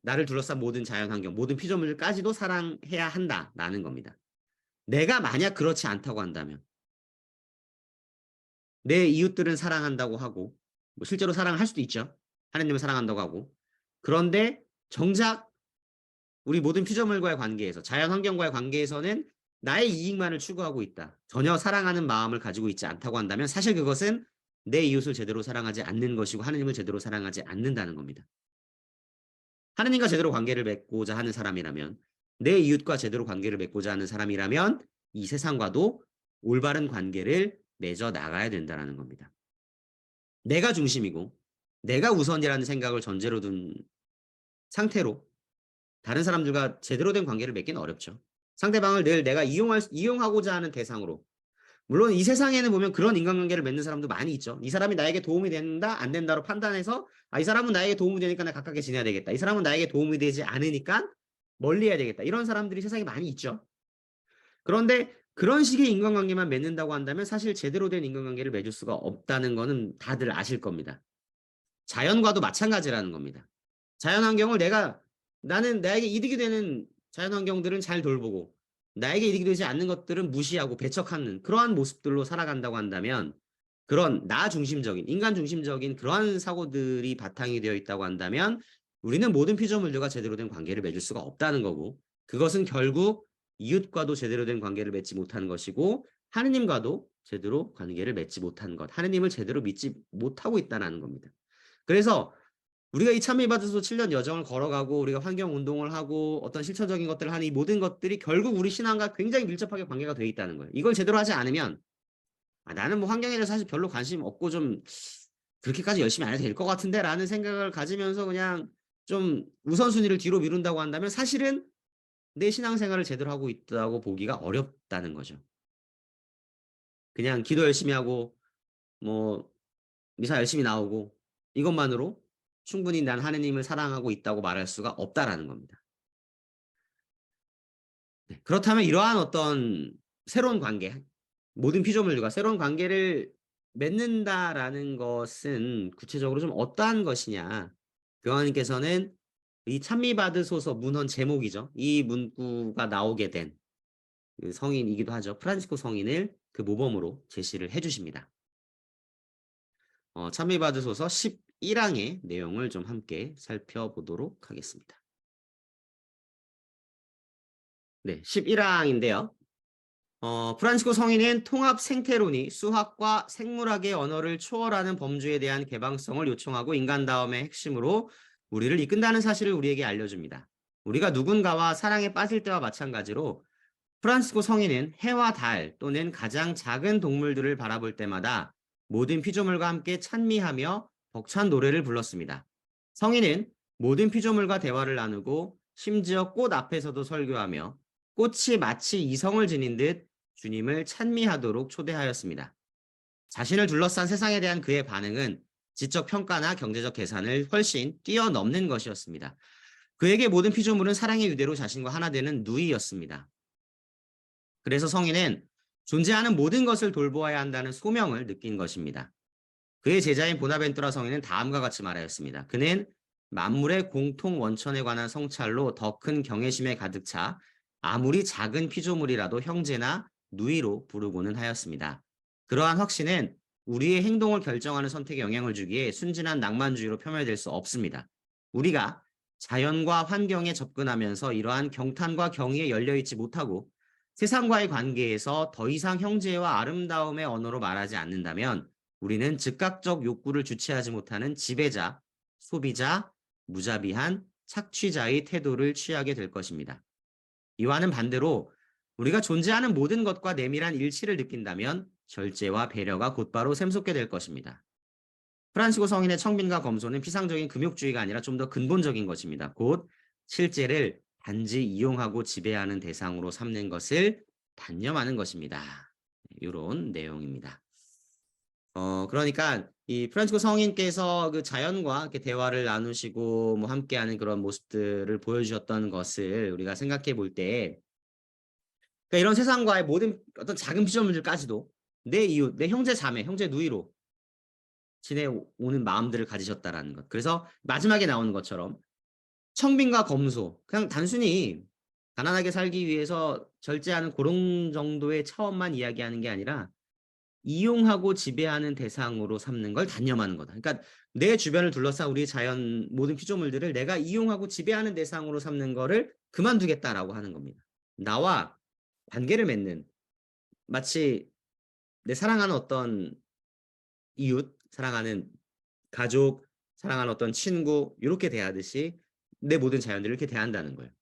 나를 둘러싼 모든 자연환경, 모든 피조물까지도 사랑해야 한다라는 겁니다. 내가 만약 그렇지 않다고 한다면 내 이웃들은 사랑한다고 하고 뭐 실제로 사랑할 수도 있죠. 하느님을 사랑한다고 하고 그런데 정작 우리 모든 피조물과의 관계에서 자연환경과의 관계에서는 나의 이익만을 추구하고 있다. 전혀 사랑하는 마음을 가지고 있지 않다고 한다면 사실 그것은 내 이웃을 제대로 사랑하지 않는 것이고 하느님을 제대로 사랑하지 않는다는 겁니다. 하느님과 제대로 관계를 맺고자 하는 사람이라면 내 이웃과 제대로 관계를 맺고자 하는 사람이라면 이 세상과도 올바른 관계를 맺어 나가야 된다는 겁니다. 내가 중심이고 내가 우선이라는 생각을 전제로 둔 상태로 다른 사람들과 제대로 된 관계를 맺기는 어렵죠. 상대방을 늘 내가 이용하고자 하는 대상으로. 물론 이 세상에는 보면 그런 인간관계를 맺는 사람도 많이 있죠. 이 사람이 나에게 도움이 된다, 안 된다로 판단해서 이 사람은 나에게 도움이 되니까 나 가깝게 지내야 되겠다. 이 사람은 나에게 도움이 되지 않으니까 멀리 해야 되겠다. 이런 사람들이 세상에 많이 있죠. 그런데 그런 식의 인간관계만 맺는다고 한다면 사실 제대로 된 인간관계를 맺을 수가 없다는 거는 다들 아실 겁니다. 자연과도 마찬가지라는 겁니다. 자연환경을 나는 나에게 이득이 되는 자연환경들은 잘 돌보고 나에게 이득이 되지 않는 것들은 무시하고 배척하는 그러한 모습들로 살아간다고 한다면 그런 나 중심적인 인간 중심적인 그러한 사고들이 바탕이 되어 있다고 한다면 우리는 모든 피조물들과 제대로 된 관계를 맺을 수가 없다는 거고 그것은 결국 이웃과도 제대로 된 관계를 맺지 못하는 것이고 하느님과도 제대로 관계를 맺지 못한 것 하느님을 제대로 믿지 못하고 있다는 겁니다. 그래서 우리가 이 찬미받아서 7년 여정을 걸어가고 우리가 환경운동을 하고 어떤 실천적인 것들을 하는 이 모든 것들이 결국 우리 신앙과 굉장히 밀접하게 관계가 되어 있다는 거예요. 이걸 제대로 하지 않으면 나는 뭐 환경에 대해서 사실 별로 관심 없고 좀 그렇게까지 열심히 안 해도 될 것 같은데 라는 생각을 가지면서 그냥 좀 우선순위를 뒤로 미룬다고 한다면 사실은 내 신앙생활을 제대로 하고 있다고 보기가 어렵다는 거죠. 그냥 기도 열심히 하고 뭐 미사 열심히 나오고 이것만으로 충분히 난 하느님을 사랑하고 있다고 말할 수가 없다라는 겁니다. 네, 그렇다면 이러한 어떤 새로운 관계, 모든 피조물들과 새로운 관계를 맺는다라는 것은 구체적으로 좀 어떠한 것이냐. 교황님께서는 이 찬미받으소서 문헌 제목이죠. 이 문구가 나오게 된 그 성인이기도 하죠. 프란치스코 성인을 그 모범으로 제시를 해주십니다. 찬미받으소서 11항의 내용을 좀 함께 살펴보도록 하겠습니다. 네, 11항인데요. 프란치스코 성인은 통합 생태론이 수학과 생물학의 언어를 초월하는 범주에 대한 개방성을 요청하고 인간다움의 핵심으로 우리를 이끈다는 사실을 우리에게 알려줍니다. 우리가 누군가와 사랑에 빠질 때와 마찬가지로 프란치스코 성인은 해와 달 또는 가장 작은 동물들을 바라볼 때마다 모든 피조물과 함께 찬미하며 벅찬 노래를 불렀습니다. 성인은 모든 피조물과 대화를 나누고 심지어 꽃 앞에서도 설교하며 꽃이 마치 이성을 지닌 듯 주님을 찬미하도록 초대하였습니다. 자신을 둘러싼 세상에 대한 그의 반응은 지적 평가나 경제적 계산을 훨씬 뛰어넘는 것이었습니다. 그에게 모든 피조물은 사랑의 유대로 자신과 하나 되는 누이였습니다. 그래서 성인은 존재하는 모든 것을 돌보아야 한다는 소명을 느낀 것입니다. 그의 제자인 보나벤투라 성인은 다음과 같이 말하였습니다. 그는 만물의 공통 원천에 관한 성찰로 더 큰 경외심에 가득 차 아무리 작은 피조물이라도 형제나 누이로 부르고는 하였습니다. 그러한 확신은 우리의 행동을 결정하는 선택에 영향을 주기에 순진한 낭만주의로 표현될 수 없습니다. 우리가 자연과 환경에 접근하면서 이러한 경탄과 경의에 열려있지 못하고 세상과의 관계에서 더 이상 형제와 아름다움의 언어로 말하지 않는다면 우리는 즉각적 욕구를 주체하지 못하는 지배자, 소비자, 무자비한 착취자의 태도를 취하게 될 것입니다. 이와는 반대로 우리가 존재하는 모든 것과 내밀한 일치를 느낀다면 절제와 배려가 곧바로 샘솟게 될 것입니다. 프란치스코 성인의 청빈과 검소는 피상적인 금욕주의가 아니라 좀 더 근본적인 것입니다. 곧 실제를 단지 이용하고 지배하는 대상으로 삼는 것을 단념하는 것입니다. 이런 내용입니다. 그러니까 이 프란치스코 성인께서 그 자연과 이렇게 대화를 나누시고 뭐 함께하는 그런 모습들을 보여주셨던 것을 우리가 생각해 볼 때, 그러니까 이런 세상과의 모든 어떤 작은 피조물들까지도 내 이웃, 내 형제 자매, 형제 누이로 지내오는 마음들을 가지셨다라는 것. 그래서 마지막에 나오는 것처럼 청빈과 검소, 그냥 단순히 가난하게 살기 위해서 절제하는 그런 정도의 차원만 이야기하는 게 아니라 이용하고 지배하는 대상으로 삼는 걸 단념하는 거다. 그러니까 내 주변을 둘러싼 우리 자연 모든 피조물들을 내가 이용하고 지배하는 대상으로 삼는 거를 그만두겠다라고 하는 겁니다. 나와 관계를 맺는, 마치 내 사랑하는 어떤 이웃, 사랑하는 가족, 사랑하는 어떤 친구 이렇게 대하듯이 내 모든 자연들을 이렇게 대한다는 거예요.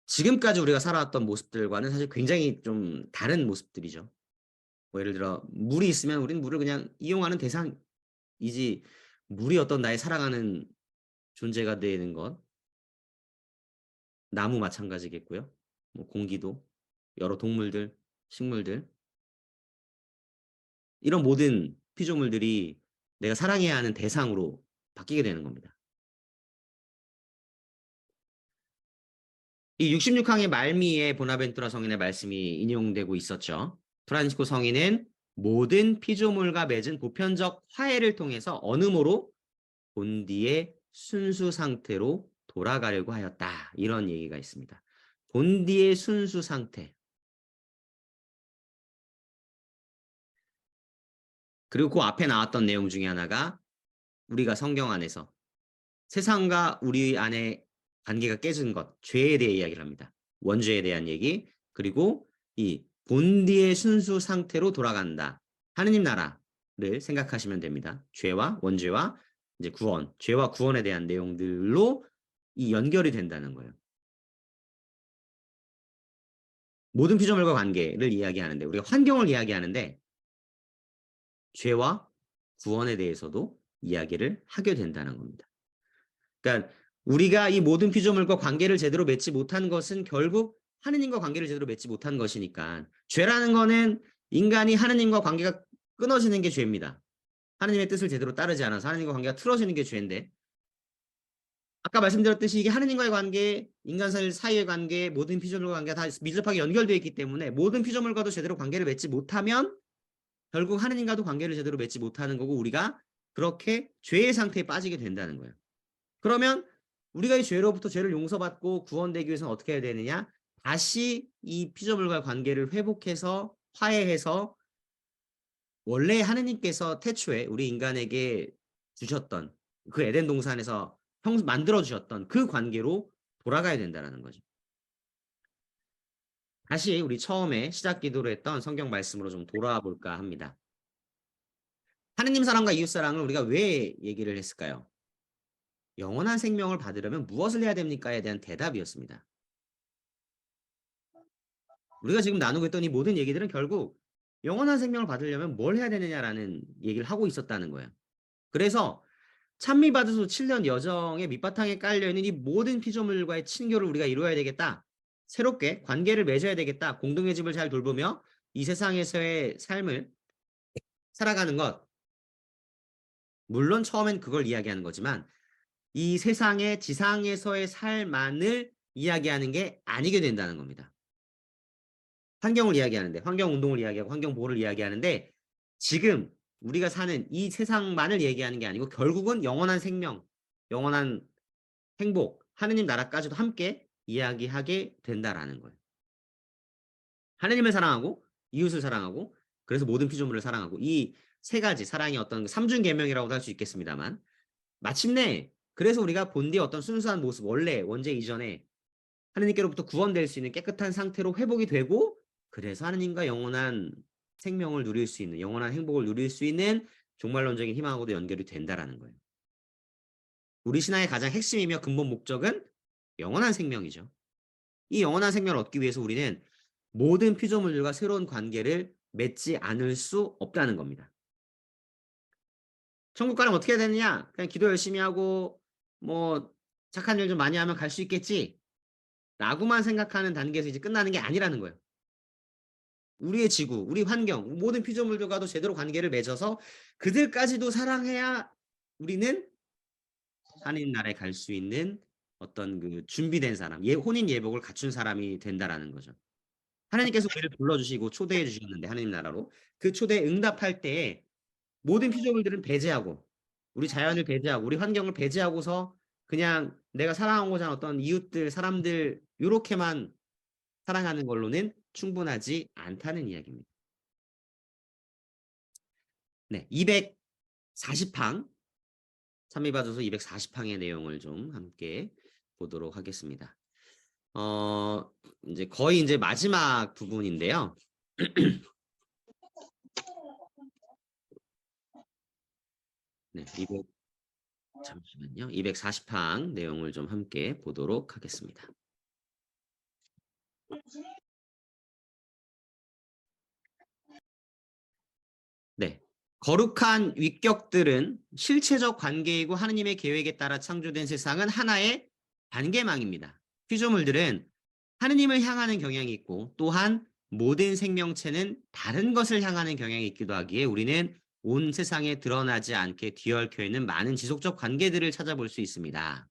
지금까지 우리가 살아왔던 모습들과는 사실 굉장히 좀 다른 모습들이죠. 뭐 예를 들어 물이 있으면 우리는 물을 그냥 이용하는 대상이지, 물이 어떤 나의 사랑하는 존재가 되는 것, 나무 마찬가지겠고요. 뭐 공기도, 여러 동물들, 식물들, 이런 모든 피조물들이 내가 사랑해야 하는 대상으로 바뀌게 되는 겁니다. 이 66항의 말미에 보나벤투라 성인의 말씀이 인용되고 있었죠. 프란시스코 성인은 모든 피조물과 맺은 보편적 화해를 통해서 언음으로 본디의 순수 상태로 돌아가려고 하였다. 이런 얘기가 있습니다. 본디의 순수 상태. 그리고 그 앞에 나왔던 내용 중에 하나가 우리가 성경 안에서 세상과 우리 안에 관계가 깨진 것, 죄에 대해 이야기를 합니다. 원죄에 대한 얘기, 그리고 이 본디의 순수 상태로 돌아간다. 하느님 나라를 생각하시면 됩니다. 죄와 원죄와 이제 구원, 죄와 구원에 대한 내용들로 이 연결이 된다는 거예요. 모든 피조물과 관계를 이야기하는데, 우리가 환경을 이야기하는데 죄와 구원에 대해서도 이야기를 하게 된다는 겁니다. 그러니까 우리가 이 모든 피조물과 관계를 제대로 맺지 못한 것은 결국 하느님과 관계를 제대로 맺지 못한 것이니까, 죄라는 거는 인간이 하느님과 관계가 끊어지는 게 죄입니다. 하느님의 뜻을 제대로 따르지 않아서 하느님과 관계가 틀어지는 게 죄인데, 아까 말씀드렸듯이 이게 하느님과의 관계, 인간 사이의 관계, 모든 피조물과 관계가 다 밀접하게 연결되어 있기 때문에 모든 피조물과도 제대로 관계를 맺지 못하면 결국 하느님과도 관계를 제대로 맺지 못하는 거고, 우리가 그렇게 죄의 상태에 빠지게 된다는 거예요. 그러면 우리가 이 죄로부터 죄를 용서받고 구원되기 위해서는 어떻게 해야 되느냐? 다시 이 피조물과의 관계를 회복해서 화해해서 원래 하느님께서 태초에 우리 인간에게 주셨던 그 에덴 동산에서 만들어 주셨던 그 관계로 돌아가야 된다는 거죠. 다시 우리 처음에 시작 기도로 했던 성경 말씀으로 좀 돌아와 볼까 합니다. 하느님 사랑과 이웃 사랑을 우리가 왜 얘기를 했을까요? 영원한 생명을 받으려면 무엇을 해야 됩니까에 대한 대답이었습니다. 우리가 지금 나누고 있던 이 모든 얘기들은 결국 영원한 생명을 받으려면 뭘 해야 되느냐라는 얘기를 하고 있었다는 거예요. 그래서 찬미받으소 7년 여정의 밑바탕에 깔려있는 이 모든 피조물과의 친교를 우리가 이루어야 되겠다. 새롭게 관계를 맺어야 되겠다. 공동의 집을 잘 돌보며 이 세상에서의 삶을 살아가는 것. 물론 처음엔 그걸 이야기하는 거지만 이 세상의 지상에서의 삶만을 이야기하는 게 아니게 된다는 겁니다. 환경을 이야기하는데, 환경운동을 이야기하고 환경보호를 이야기하는데, 지금 우리가 사는 이 세상만을 얘기하는 게 아니고 결국은 영원한 생명, 영원한 행복, 하느님 나라까지도 함께 이야기하게 된다라는 거예요. 하느님을 사랑하고 이웃을 사랑하고 그래서 모든 피조물을 사랑하고, 이 세 가지 사랑의 어떤 삼중계명이라고도 할 수 있겠습니다만, 마침내 그래서 우리가 본디의 어떤 순수한 모습, 원래 원죄 이전에 하느님께로부터 구원될 수 있는 깨끗한 상태로 회복이 되고, 그래서 하느님과 영원한 생명을 누릴 수 있는, 영원한 행복을 누릴 수 있는 종말론적인 희망하고도 연결이 된다라는 거예요. 우리 신앙의 가장 핵심이며 근본 목적은 영원한 생명이죠. 이 영원한 생명을 얻기 위해서 우리는 모든 피조물들과 새로운 관계를 맺지 않을 수 없다는 겁니다. 천국 가려면 어떻게 해야 되느냐? 그냥 기도 열심히 하고 뭐 착한 일 좀 많이 하면 갈 수 있겠지? 라고만 생각하는 단계에서 이제 끝나는 게 아니라는 거예요. 우리의 지구, 우리 환경, 모든 피조물들과도 제대로 관계를 맺어서 그들까지도 사랑해야 우리는 하나님 나라에 갈 수 있는 어떤 그 준비된 사람, 혼인 예복을 갖춘 사람이 된다라는 거죠. 하나님께서 우리를 불러주시고 초대해 주셨는데 하나님 나라로 그 초대에 응답할 때에 모든 피조물들은 배제하고 우리 자연을 배제하고 우리 환경을 배제하고서 그냥 내가 사랑하고자 하는 어떤 이웃들, 사람들 요렇게만 사랑하는 걸로는 충분하지 않다는 이야기입니다. 네, 240항 참미받아서 240항의 내용을 좀 함께 보도록 하겠습니다. 이제 거의 이제 마지막 부분인데요. 네, 잠시만요. 240항 내용을 좀 함께 보도록 하겠습니다. 네. 거룩한 위격들은 실체적 관계이고 하느님의 계획에 따라 창조된 세상은 하나의 관계망입니다. 피조물들은 하느님을 향하는 경향이 있고 또한 모든 생명체는 다른 것을 향하는 경향이 있기도 하기에 우리는 온 세상에 드러나지 않게 뒤얽혀 있는 많은 지속적 관계들을 찾아볼 수 있습니다.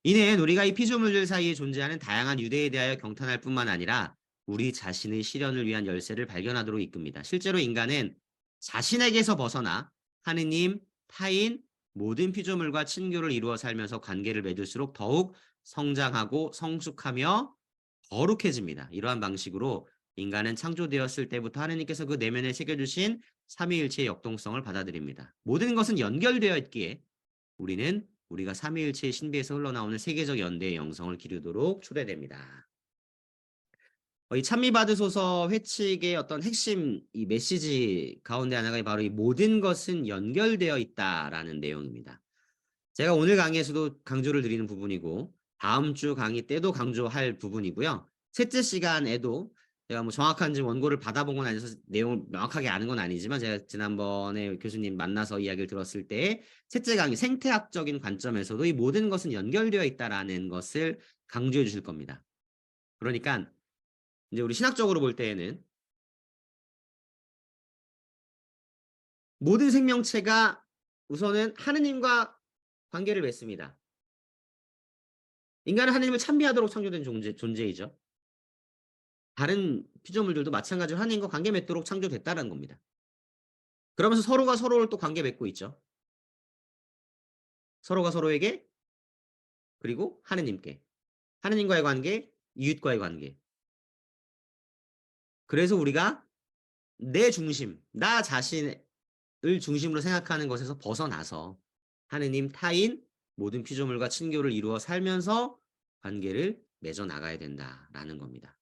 이는 우리가 이 피조물들 사이에 존재하는 다양한 유대에 대하여 경탄할 뿐만 아니라 우리 자신의 실현을 위한 열쇠를 발견하도록 이끕니다. 실제로 인간은 자신에게서 벗어나 하느님, 타인, 모든 피조물과 친교를 이루어 살면서 관계를 맺을수록 더욱 성장하고 성숙하며 거룩해집니다. 이러한 방식으로 인간은 창조되었을 때부터 하느님께서 그 내면에 새겨주신 삼위일체의 역동성을 받아들입니다. 모든 것은 연결되어 있기에 우리는 우리가 삼위일체의 신비에서 흘러나오는 세계적 연대의 영성을 기르도록 초대됩니다. 이 찬미받으소서 회칙의 어떤 핵심 이 메시지 가운데 하나가 바로 이 모든 것은 연결되어 있다라는 내용입니다. 제가 오늘 강의에서도 강조를 드리는 부분이고 다음 주 강의 때도 강조할 부분이고요. 셋째 시간에도 제가 뭐 정확한지 원고를 받아본 건 아니어서 내용을 명확하게 아는 건 아니지만 제가 지난번에 교수님 만나서 이야기를 들었을 때 셋째 강의 생태학적인 관점에서도 이 모든 것은 연결되어 있다라는 것을 강조해 주실 겁니다. 그러니까 이제 우리 신학적으로 볼 때에는 모든 생명체가 우선은 하느님과 관계를 맺습니다. 인간은 하느님을 찬미하도록 창조된 존재이죠. 다른 피조물들도 마찬가지로 하느님과 관계 맺도록 창조됐다는 겁니다. 그러면서 서로가 서로를 또 관계 맺고 있죠. 서로가 서로에게 그리고 하느님께. 하느님과의 관계, 이웃과의 관계. 그래서 우리가 내 중심, 나 자신을 중심으로 생각하는 것에서 벗어나서 하느님, 타인, 모든 피조물과 친교를 이루어 살면서 관계를 맺어 나가야 된다라는 겁니다.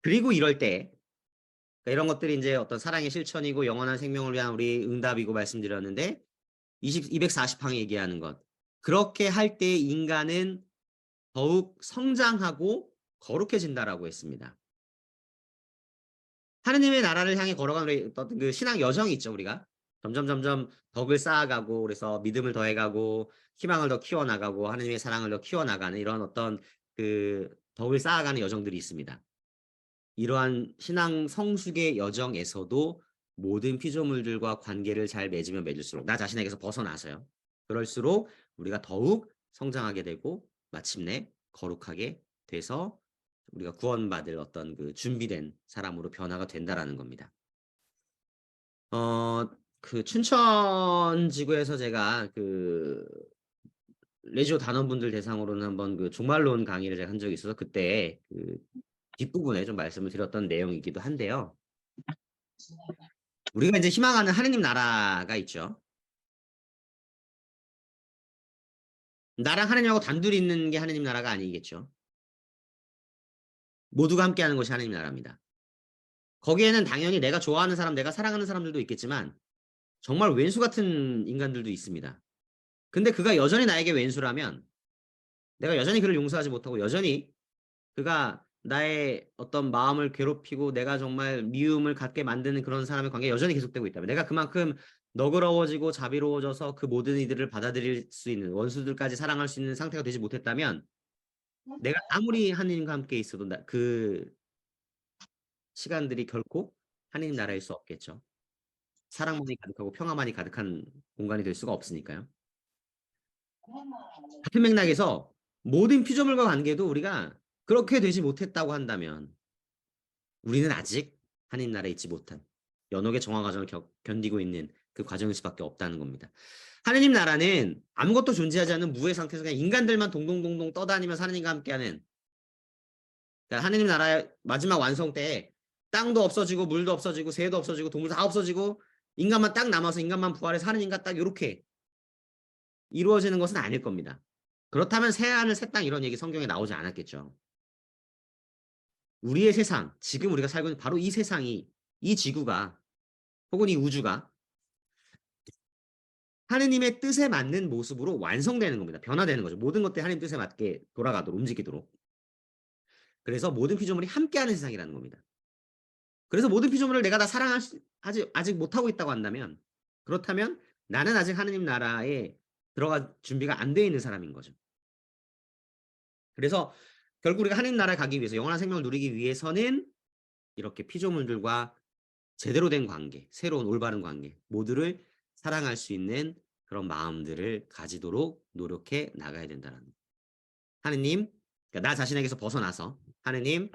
그리고 이럴 때 이런 것들이 이제 어떤 사랑의 실천이고 영원한 생명을 위한 우리 응답이고 말씀드렸는데 240항에 얘기하는 것. 그렇게 할 때 인간은 더욱 성장하고 거룩해진다라고 했습니다. 하느님의 나라를 향해 걸어가는 어떤 그 신앙 여정이 있죠, 우리가. 점점 덕을 쌓아가고 그래서 믿음을 더해가고 희망을 더 키워나가고 하느님의 사랑을 더 키워나가는 이런 어떤 그 덕을 쌓아가는 여정들이 있습니다. 이러한 신앙 성숙의 여정에서도 모든 피조물들과 관계를 잘 맺으면 맺을수록 나 자신에게서 벗어나서요. 그럴수록 우리가 더욱 성장하게 되고 마침내 거룩하게 돼서 우리가 구원받을 어떤 그 준비된 사람으로 변화가 된다라는 겁니다. 그 춘천지구에서 제가 그 레지오 단원분들 대상으로는 한번 그 종말론 강의를 제가 한 적이 있어서 그때 그 뒷부분에 좀 말씀을 드렸던 내용이기도 한데요. 우리가 이제 희망하는 하느님 나라가 있죠. 나랑 하느님하고 단둘이 있는 게 하느님 나라가 아니겠죠. 모두가 함께하는 것이 하느님 나라입니다. 거기에는 당연히 내가 좋아하는 사람, 내가 사랑하는 사람들도 있겠지만 정말 왼수 같은 인간들도 있습니다. 근데 그가 여전히 나에게 왼수라면 내가 여전히 그를 용서하지 못하고 여전히 그가 나의 어떤 마음을 괴롭히고 내가 정말 미움을 갖게 만드는 그런 사람의 관계가 여전히 계속되고 있다면 내가 그만큼 너그러워지고 자비로워져서 그 모든 이들을 받아들일 수 있는 원수들까지 사랑할 수 있는 상태가 되지 못했다면 내가 아무리 하느님과 함께 있어도 그 시간들이 결코 하느님 나라일 수 없겠죠. 사랑만이 가득하고 평화만이 가득한 공간이 될 수가 없으니까요. 같은 맥락에서 모든 피조물과 관계도 우리가 그렇게 되지 못했다고 한다면 우리는 아직 하느님 나라에 있지 못한 연옥의 정화 과정을 견디고 있는 그 과정일 수밖에 없다는 겁니다. 하느님 나라는 아무것도 존재하지 않는 무의 상태에서 그냥 인간들만 동동동동 떠다니면서 하느님과 함께하는, 그러니까 하느님 나라의 마지막 완성 때에 땅도 없어지고 물도 없어지고 새도 없어지고 동물도 다 없어지고 인간만 딱 남아서 인간만 부활해서 하느님과 딱 이렇게 이루어지는 것은 아닐 겁니다. 그렇다면 새하늘 새 땅 이런 얘기 성경에 나오지 않았겠죠. 우리의 세상, 지금 우리가 살고 있는 바로 이 세상이, 이 지구가 혹은 이 우주가 하느님의 뜻에 맞는 모습으로 완성되는 겁니다. 변화되는 거죠. 모든 것들이 하느님 뜻에 맞게 돌아가도록, 움직이도록. 그래서 모든 피조물이 함께하는 세상이라는 겁니다. 그래서 모든 피조물을 내가 다 아직 못하고 있다고 한다면, 그렇다면 나는 아직 하느님 나라에 들어갈 준비가 안 돼 있는 사람인 거죠. 그래서 결국 우리가 하느님 나라에 가기 위해서, 영원한 생명을 누리기 위해서는 이렇게 피조물들과 제대로 된 관계, 새로운 올바른 관계, 모두를 사랑할 수 있는 그런 마음들을 가지도록 노력해 나가야 된다는 거예요. 하느님, 그러니까 나 자신에게서 벗어나서 하느님,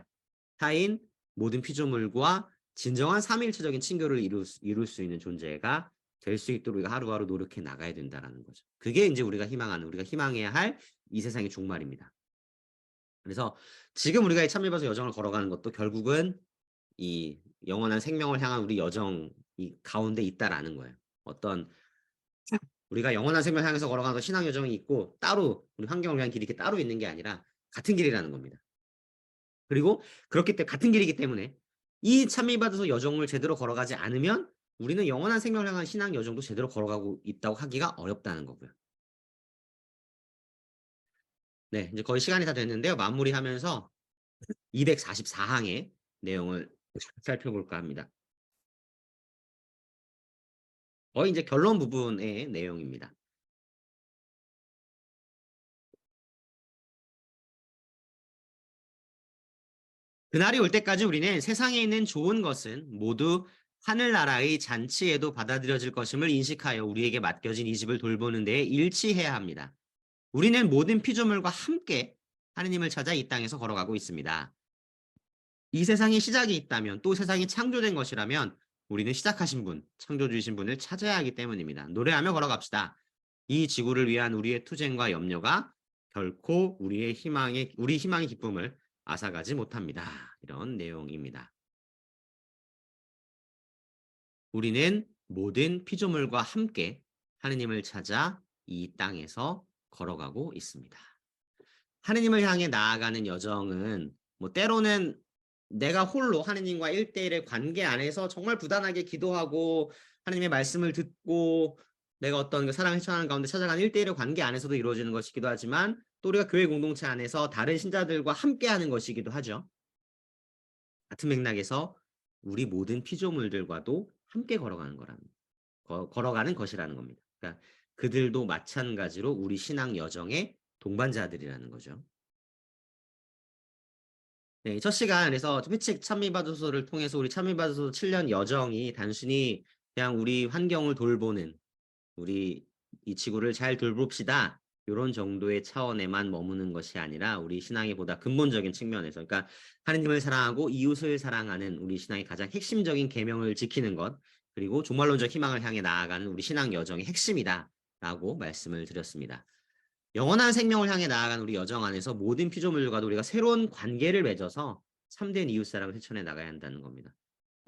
타인, 모든 피조물과 진정한 삼위일체적인 친교를 이룰 수 있는 존재가 될 수 있도록 우리가 하루하루 노력해 나가야 된다는 거죠. 그게 이제 우리가 희망해야 할 이 세상의 종말입니다. 그래서 지금 우리가 이 참미바소 여정을 걸어가는 것도 결국은 이 영원한 생명을 향한 우리 여정 이 가운데 있다라는 거예요. 어떤 우리가 영원한 생명을 향해서 걸어가는 신앙 여정이 있고 따로 우리 환경을 위한 길이 이렇게 따로 있는 게 아니라 같은 길이라는 겁니다. 그리고 그렇기 때문에 같은 길이기 때문에 이 참미바소 여정을 제대로 걸어가지 않으면 우리는 영원한 생명을 향한 신앙 여정도 제대로 걸어가고 있다고 하기가 어렵다는 거고요. 네, 이제 거의 시간이 다 됐는데요. 마무리하면서 244항의 내용을 살펴볼까 합니다. 거의 이제 결론 부분의 내용입니다. 그날이 올 때까지 우리는 세상에 있는 좋은 것은 모두 하늘나라의 잔치에도 받아들여질 것임을 인식하여 우리에게 맡겨진 이 집을 돌보는 데에 일치해야 합니다. 우리는 모든 피조물과 함께 하느님을 찾아 이 땅에서 걸어가고 있습니다. 이 세상에 시작이 있다면, 또 세상이 창조된 것이라면 우리는 시작하신 분, 창조주이신 분을 찾아야 하기 때문입니다. 노래하며 걸어갑시다. 이 지구를 위한 우리의 투쟁과 염려가 결코 우리 희망의 기쁨을 앗아가지 못합니다. 이런 내용입니다. 우리는 모든 피조물과 함께 하느님을 찾아 이 땅에서 걸어가고 있습니다. 하느님을 향해 나아가는 여정은 때로는 내가 홀로 하느님과 1대1의 관계 안에서 정말 부단하게 기도하고 하느님의 말씀을 듣고 내가 어떤 사랑을 실천하는 가운데 찾아가는 1대1의 관계 안에서도 이루어지는 것이기도 하지만 또 우리가 교회 공동체 안에서 다른 신자들과 함께하는 것이기도 하죠. 같은 맥락에서 우리 모든 피조물들과도 함께 걸어가는 것이라는 겁니다. 그러니까 그들도 마찬가지로 우리 신앙 여정의 동반자들이라는 거죠. 네, 첫 시간에서 회칙 참미바소서를 통해서 우리 참미바소서 7년 여정이 단순히 그냥 우리 환경을 돌보는, 우리 이 지구를 잘 돌봅시다, 이런 정도의 차원에만 머무는 것이 아니라 우리 신앙의 보다 근본적인 측면에서, 그러니까 하느님을 사랑하고 이웃을 사랑하는 우리 신앙의 가장 핵심적인 계명을 지키는 것, 그리고 종말론적 희망을 향해 나아가는 우리 신앙 여정의 핵심이다라고 말씀을 드렸습니다. 영원한 생명을 향해 나아가는 우리 여정 안에서 모든 피조물과도 우리가 새로운 관계를 맺어서 참된 이웃사랑을 실천해 나가야 한다는 겁니다.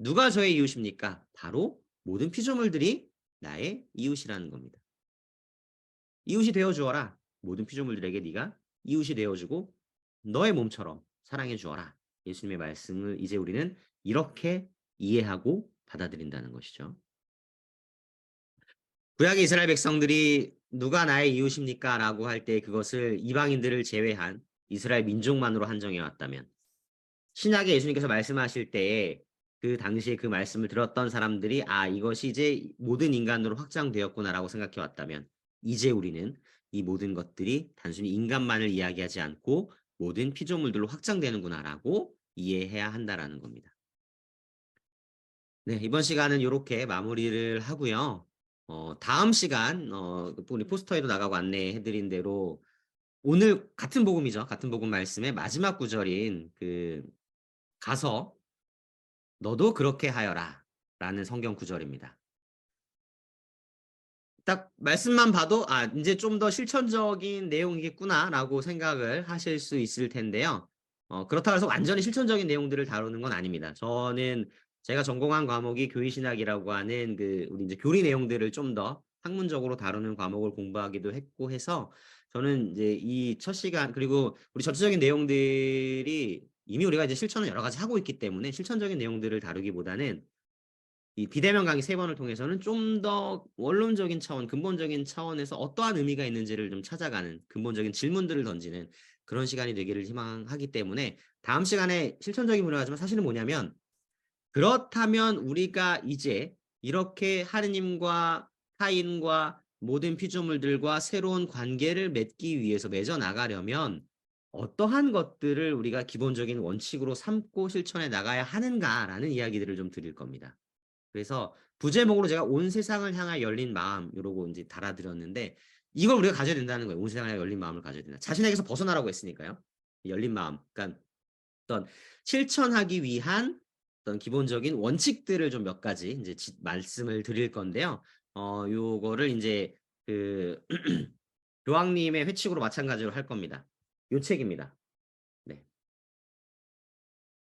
누가 저의 이웃입니까? 바로 모든 피조물들이 나의 이웃이라는 겁니다. 이웃이 되어주어라. 모든 피조물들에게 네가 이웃이 되어주고 너의 몸처럼 사랑해 주어라. 예수님의 말씀을 이제 우리는 이렇게 이해하고 받아들인다는 것이죠. 구약의 이스라엘 백성들이 누가 나의 이웃입니까? 라고 할 때 그것을 이방인들을 제외한 이스라엘 민족만으로 한정해 왔다면, 신약에 예수님께서 말씀하실 때에 그 당시에 그 말씀을 들었던 사람들이 이것이 이제 모든 인간으로 확장되었구나라고 생각해 왔다면 이제 우리는 이 모든 것들이 단순히 인간만을 이야기하지 않고 모든 피조물들로 확장되는구나라고 이해해야 한다라는 겁니다. 네, 이번 시간은 이렇게 마무리를 하고요. 다음 시간 우리 포스터에도 나가고 안내해드린 대로 오늘 같은 복음이죠. 같은 복음 말씀의 마지막 구절인 가서 너도 그렇게 하여라 라는 성경 구절입니다. 딱 말씀만 봐도 이제 좀 더 실천적인 내용이겠구나라고 생각을 하실 수 있을 텐데요. 그렇다고 해서 완전히 실천적인 내용들을 다루는 건 아닙니다. 제가 전공한 과목이 교리신학이라고 하는 우리 이제 교리 내용들을 좀 더 학문적으로 다루는 과목을 공부하기도 했고 해서 저는 이제 이 첫 시간 그리고 우리 전체적인 내용들이 이미 우리가 이제 실천을 여러 가지 하고 있기 때문에 실천적인 내용들을 다루기보다는 이 비대면 강의 3번을 통해서는 좀 더 원론적인 차원, 근본적인 차원에서 어떠한 의미가 있는지를 좀 찾아가는 근본적인 질문들을 던지는 그런 시간이 되기를 희망하기 때문에 다음 시간에 실천적인 분야가 하지만 사실은 뭐냐면 그렇다면 우리가 이제 이렇게 하느님과 타인과 모든 피조물들과 새로운 관계를 맺기 위해서 맺어 나가려면 어떠한 것들을 우리가 기본적인 원칙으로 삼고 실천해 나가야 하는가라는 이야기들을 좀 드릴 겁니다. 그래서 부제목으로 제가 온 세상을 향하여 열린 마음 이러고 이제 달아드렸는데 이걸 우리가 가져야 된다는 거예요. 온 세상을 향하여 열린 마음을 가져야 된다. 자신에게서 벗어나라고 했으니까요. 열린 마음. 그러니까 어떤 실천하기 위한 어떤 기본적인 원칙들을 좀 몇 가지 이제 말씀을 드릴 건데요. 요거를 이제 교황님의 회칙으로 마찬가지로 할 겁니다. 요 책입니다. 네.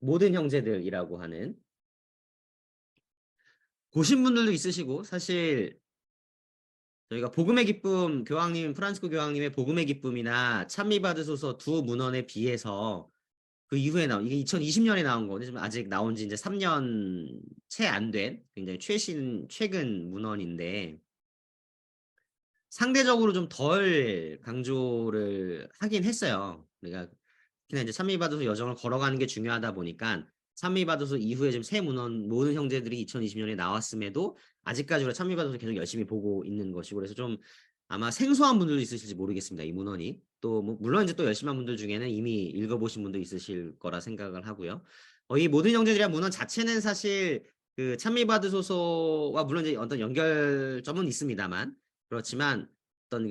모든 형제들이라고 하는 보신 분들도 있으시고 사실 저희가 복음의 기쁨 프란치스코 교황님의 복음의 기쁨이나 찬미 받으소서 두 문헌에 비해서 그 이후에 이게 2020년에 나온 거거든요. 지금 아직 나온 지 이제 3년 채 안 된 굉장히 최근 문헌인데 상대적으로 좀 덜 강조를 하긴 했어요. 그러니까 특히나 이제 찬미받아서 여정을 걸어가는 게 중요하다 보니까 찬미받아서 이후에 지금 새 문헌 모든 형제들이 2020년에 나왔음에도 아직까지 우리가 찬미받아서 계속 열심히 보고 있는 것이고 그래서 좀 아마 생소한 분들도 있으실지 모르겠습니다. 이 문헌이 또 물론 이제 또 열심히 한 분들 중에는 이미 읽어보신 분도 있으실 거라 생각을 하고요. 이 모든 형제들이란 문헌 자체는 사실 그 찬미받으소서와 물론 이제 어떤 연결점은 있습니다만 그렇지만 어떤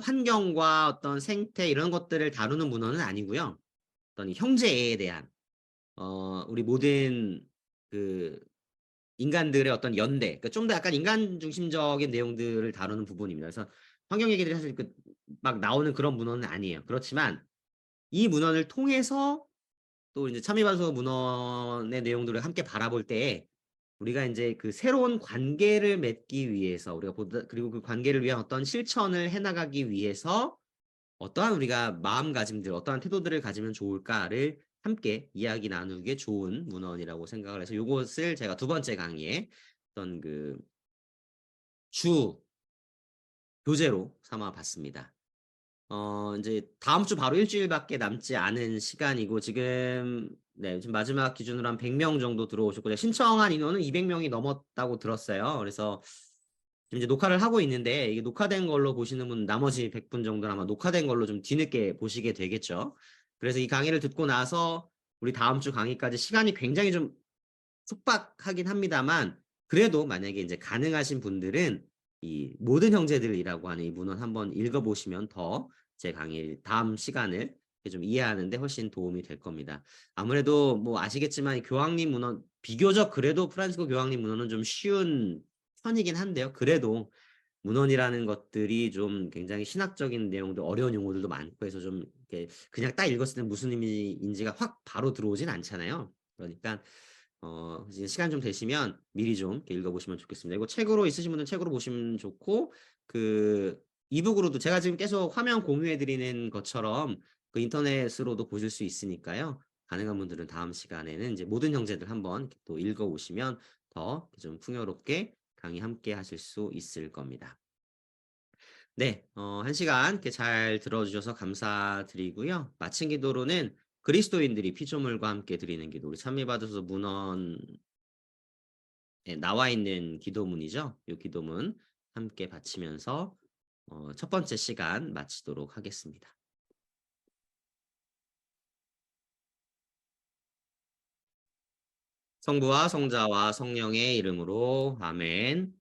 환경과 어떤 생태 이런 것들을 다루는 문헌은 아니고요. 어떤 형제에 대한 우리 모든 인간들의 어떤 연대, 그러니까 좀 더 약간 인간 중심적인 내용들을 다루는 부분입니다. 그래서 환경 얘기들이 사실 막 나오는 그런 문헌은 아니에요. 그렇지만 이 문헌을 통해서 또 이제 참미반소 문헌의 내용들을 함께 바라볼 때에 우리가 이제 새로운 관계를 맺기 위해서 그리고 그 관계를 위한 어떤 실천을 해나가기 위해서 어떠한 우리가 마음가짐들, 어떠한 태도들을 가지면 좋을까를 함께 이야기 나누기에 좋은 문헌이라고 생각을 해서 이것을 제가 두 번째 강의에 어떤 주 교재로 삼아 봤습니다. 이제 다음 주 바로 일주일밖에 남지 않은 시간이고 지금 마지막 기준으로 한 100명 정도 들어오셨고 신청한 인원은 200명이 넘었다고 들었어요. 그래서 지금 이제 녹화를 하고 있는데 이게 녹화된 걸로 보시는 분 나머지 100분 정도는 아마 녹화된 걸로 좀 뒤늦게 보시게 되겠죠. 그래서 이 강의를 듣고 나서 우리 다음 주 강의까지 시간이 굉장히 좀 촉박하긴 합니다만 그래도 만약에 이제 가능하신 분들은 이 모든 형제들이라고 하는 이 문헌 한번 읽어보시면 더 제 강의 다음 시간을 좀 이해하는 데 훨씬 도움이 될 겁니다. 아무래도 뭐 아시겠지만 교황님 문헌 비교적 그래도 프란치스코 교황님 문헌은 좀 쉬운 편이긴 한데요. 그래도 문헌이라는 것들이 좀 굉장히 신학적인 내용들 어려운 용어들도 많고 해서 좀 이렇게 그냥 딱 읽었을 때 무슨 의미인지가 확 바로 들어오진 않잖아요. 그러니까 이제 시간 좀 되시면 미리 좀 이렇게 읽어보시면 좋겠습니다. 이거 책으로 있으신 분들은 책으로 보시면 좋고 이북으로도 제가 지금 계속 화면 공유해드리는 것처럼 인터넷으로도 보실 수 있으니까요. 가능한 분들은 다음 시간에는 이제 모든 형제들 한번 또 읽어오시면 더 좀 풍요롭게 강의 함께 하실 수 있을 겁니다. 네, 1시간 이렇게 잘 들어주셔서 감사드리고요. 마친 기도로는 그리스도인들이 피조물과 함께 드리는 기도, 우리 찬미받으셔서 문헌 나와 있는 기도문이죠. 이 기도문 함께 바치면서 첫 번째 시간 마치도록 하겠습니다. 성부와 성자와 성령의 이름으로 아멘.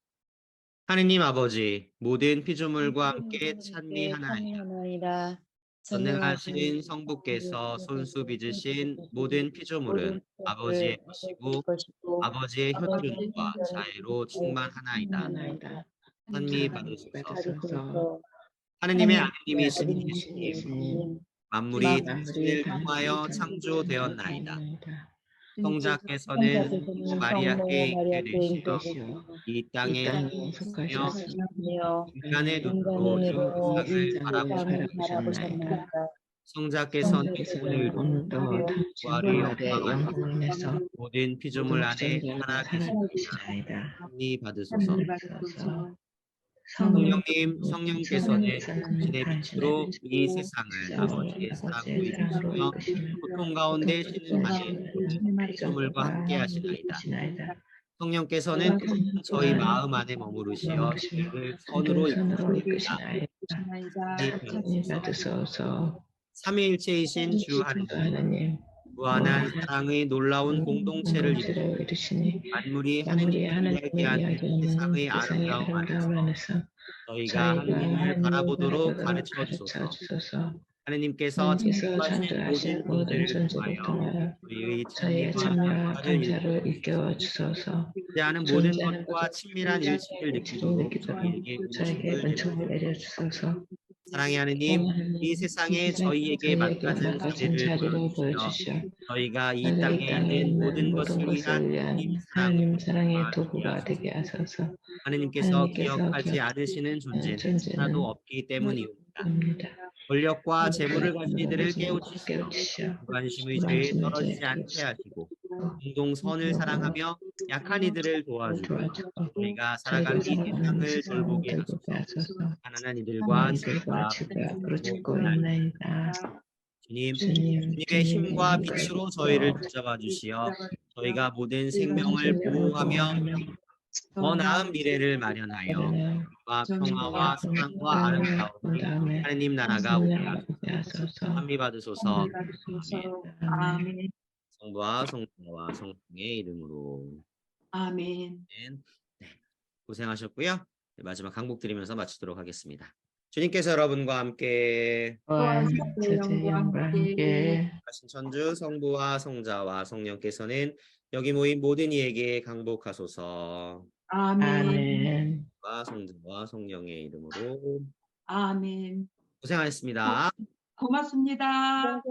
하느님 아버지, 모든 피조물과 함께 찬미하나이다. 전능하신 성부께서 손수 빚으신 모든 피조물은 아버지의 것이고 아버지의 효준과 자애로 충만하나이다. 찬미 받으소서. 하느님의 아들님이신 예수님, 만물이 당신을 통하여 창조되었나이다. 성자께서는 성부 마리아께 잉태 되시어 이 땅에 속하셨으며 인간의 눈으로 이 세상을 바라보셨나이다. 성자께서는 오늘도 부활의 영광 안에서 모든 피조물 안에 살아계시나이다. 찬미 받으소서. 성령님, 성령께서는 당신의 빛으로 이 세상을 아버지의 사랑으로 이끄시며 고통 가운데 신음하는 모든 피조물과 함께 하시나이다. 성령께서는 저희 마음 안에 머무르시어 저희를 선으로 이끄시나이다. 찬미 받으소서. 삼위일체이신 주 하느님, 무한한 사랑의 놀라운 공동체를 이루시니 만물이 하느님을 이야기하는 세상의 아름다움 안에서 저희가 하느님을 바라보도록 가르쳐 주소서. 하느님께서 창조하신 모든 존재를 통하여 저희의 참여와 감사를 일깨워 주소서. 존재하는 모든 것과 친밀한 일치를 느끼도록 저희에게 은총을 내려 주소서. 사랑의 하느님, 이 세상에 저희에게 맡겨진 자리를 보여주시어 저희가 이 땅에 있는 모든 것을 위한 하나님 사랑의 도구가 되게 하소서. 하느님께서 기억하지 않으시는 존재는 하나도 없기 때문이옵니다. 권력과 재물을 가진 이들을 깨우치시어 무관심의 죄에 떨어지지 않게 하시고 공동 선을 사랑하며 약한 이들을 도와주고 저희가 살아가는 이 세상을 돌보게 하소서. 가난한 이들과 죄가 부르짖고 있나이다. 주님의 힘과 빛으로 저희를 붙잡아 주시어 저희가 모든 생명을 보호하며 더 나은 미래를 마련하여 평화와 사랑과 아름다움이 하느님 나라가 오게 하소서. 찬미 받으소서. 아멘. 성부와 성자와 성령의 이름으로 아멘. 네, 고생하셨고요. 네, 마지막 강복 드리면서 마치도록 하겠습니다. 주님께서 여러분과 함께 영과 함께 하신 천주 성부와 성자와 성령께서는 여기 모인 모든 이에게 강복하소서. 아멘. 와 성자와 성령의 이름으로 아멘. 고생하셨습니다. 고맙습니다.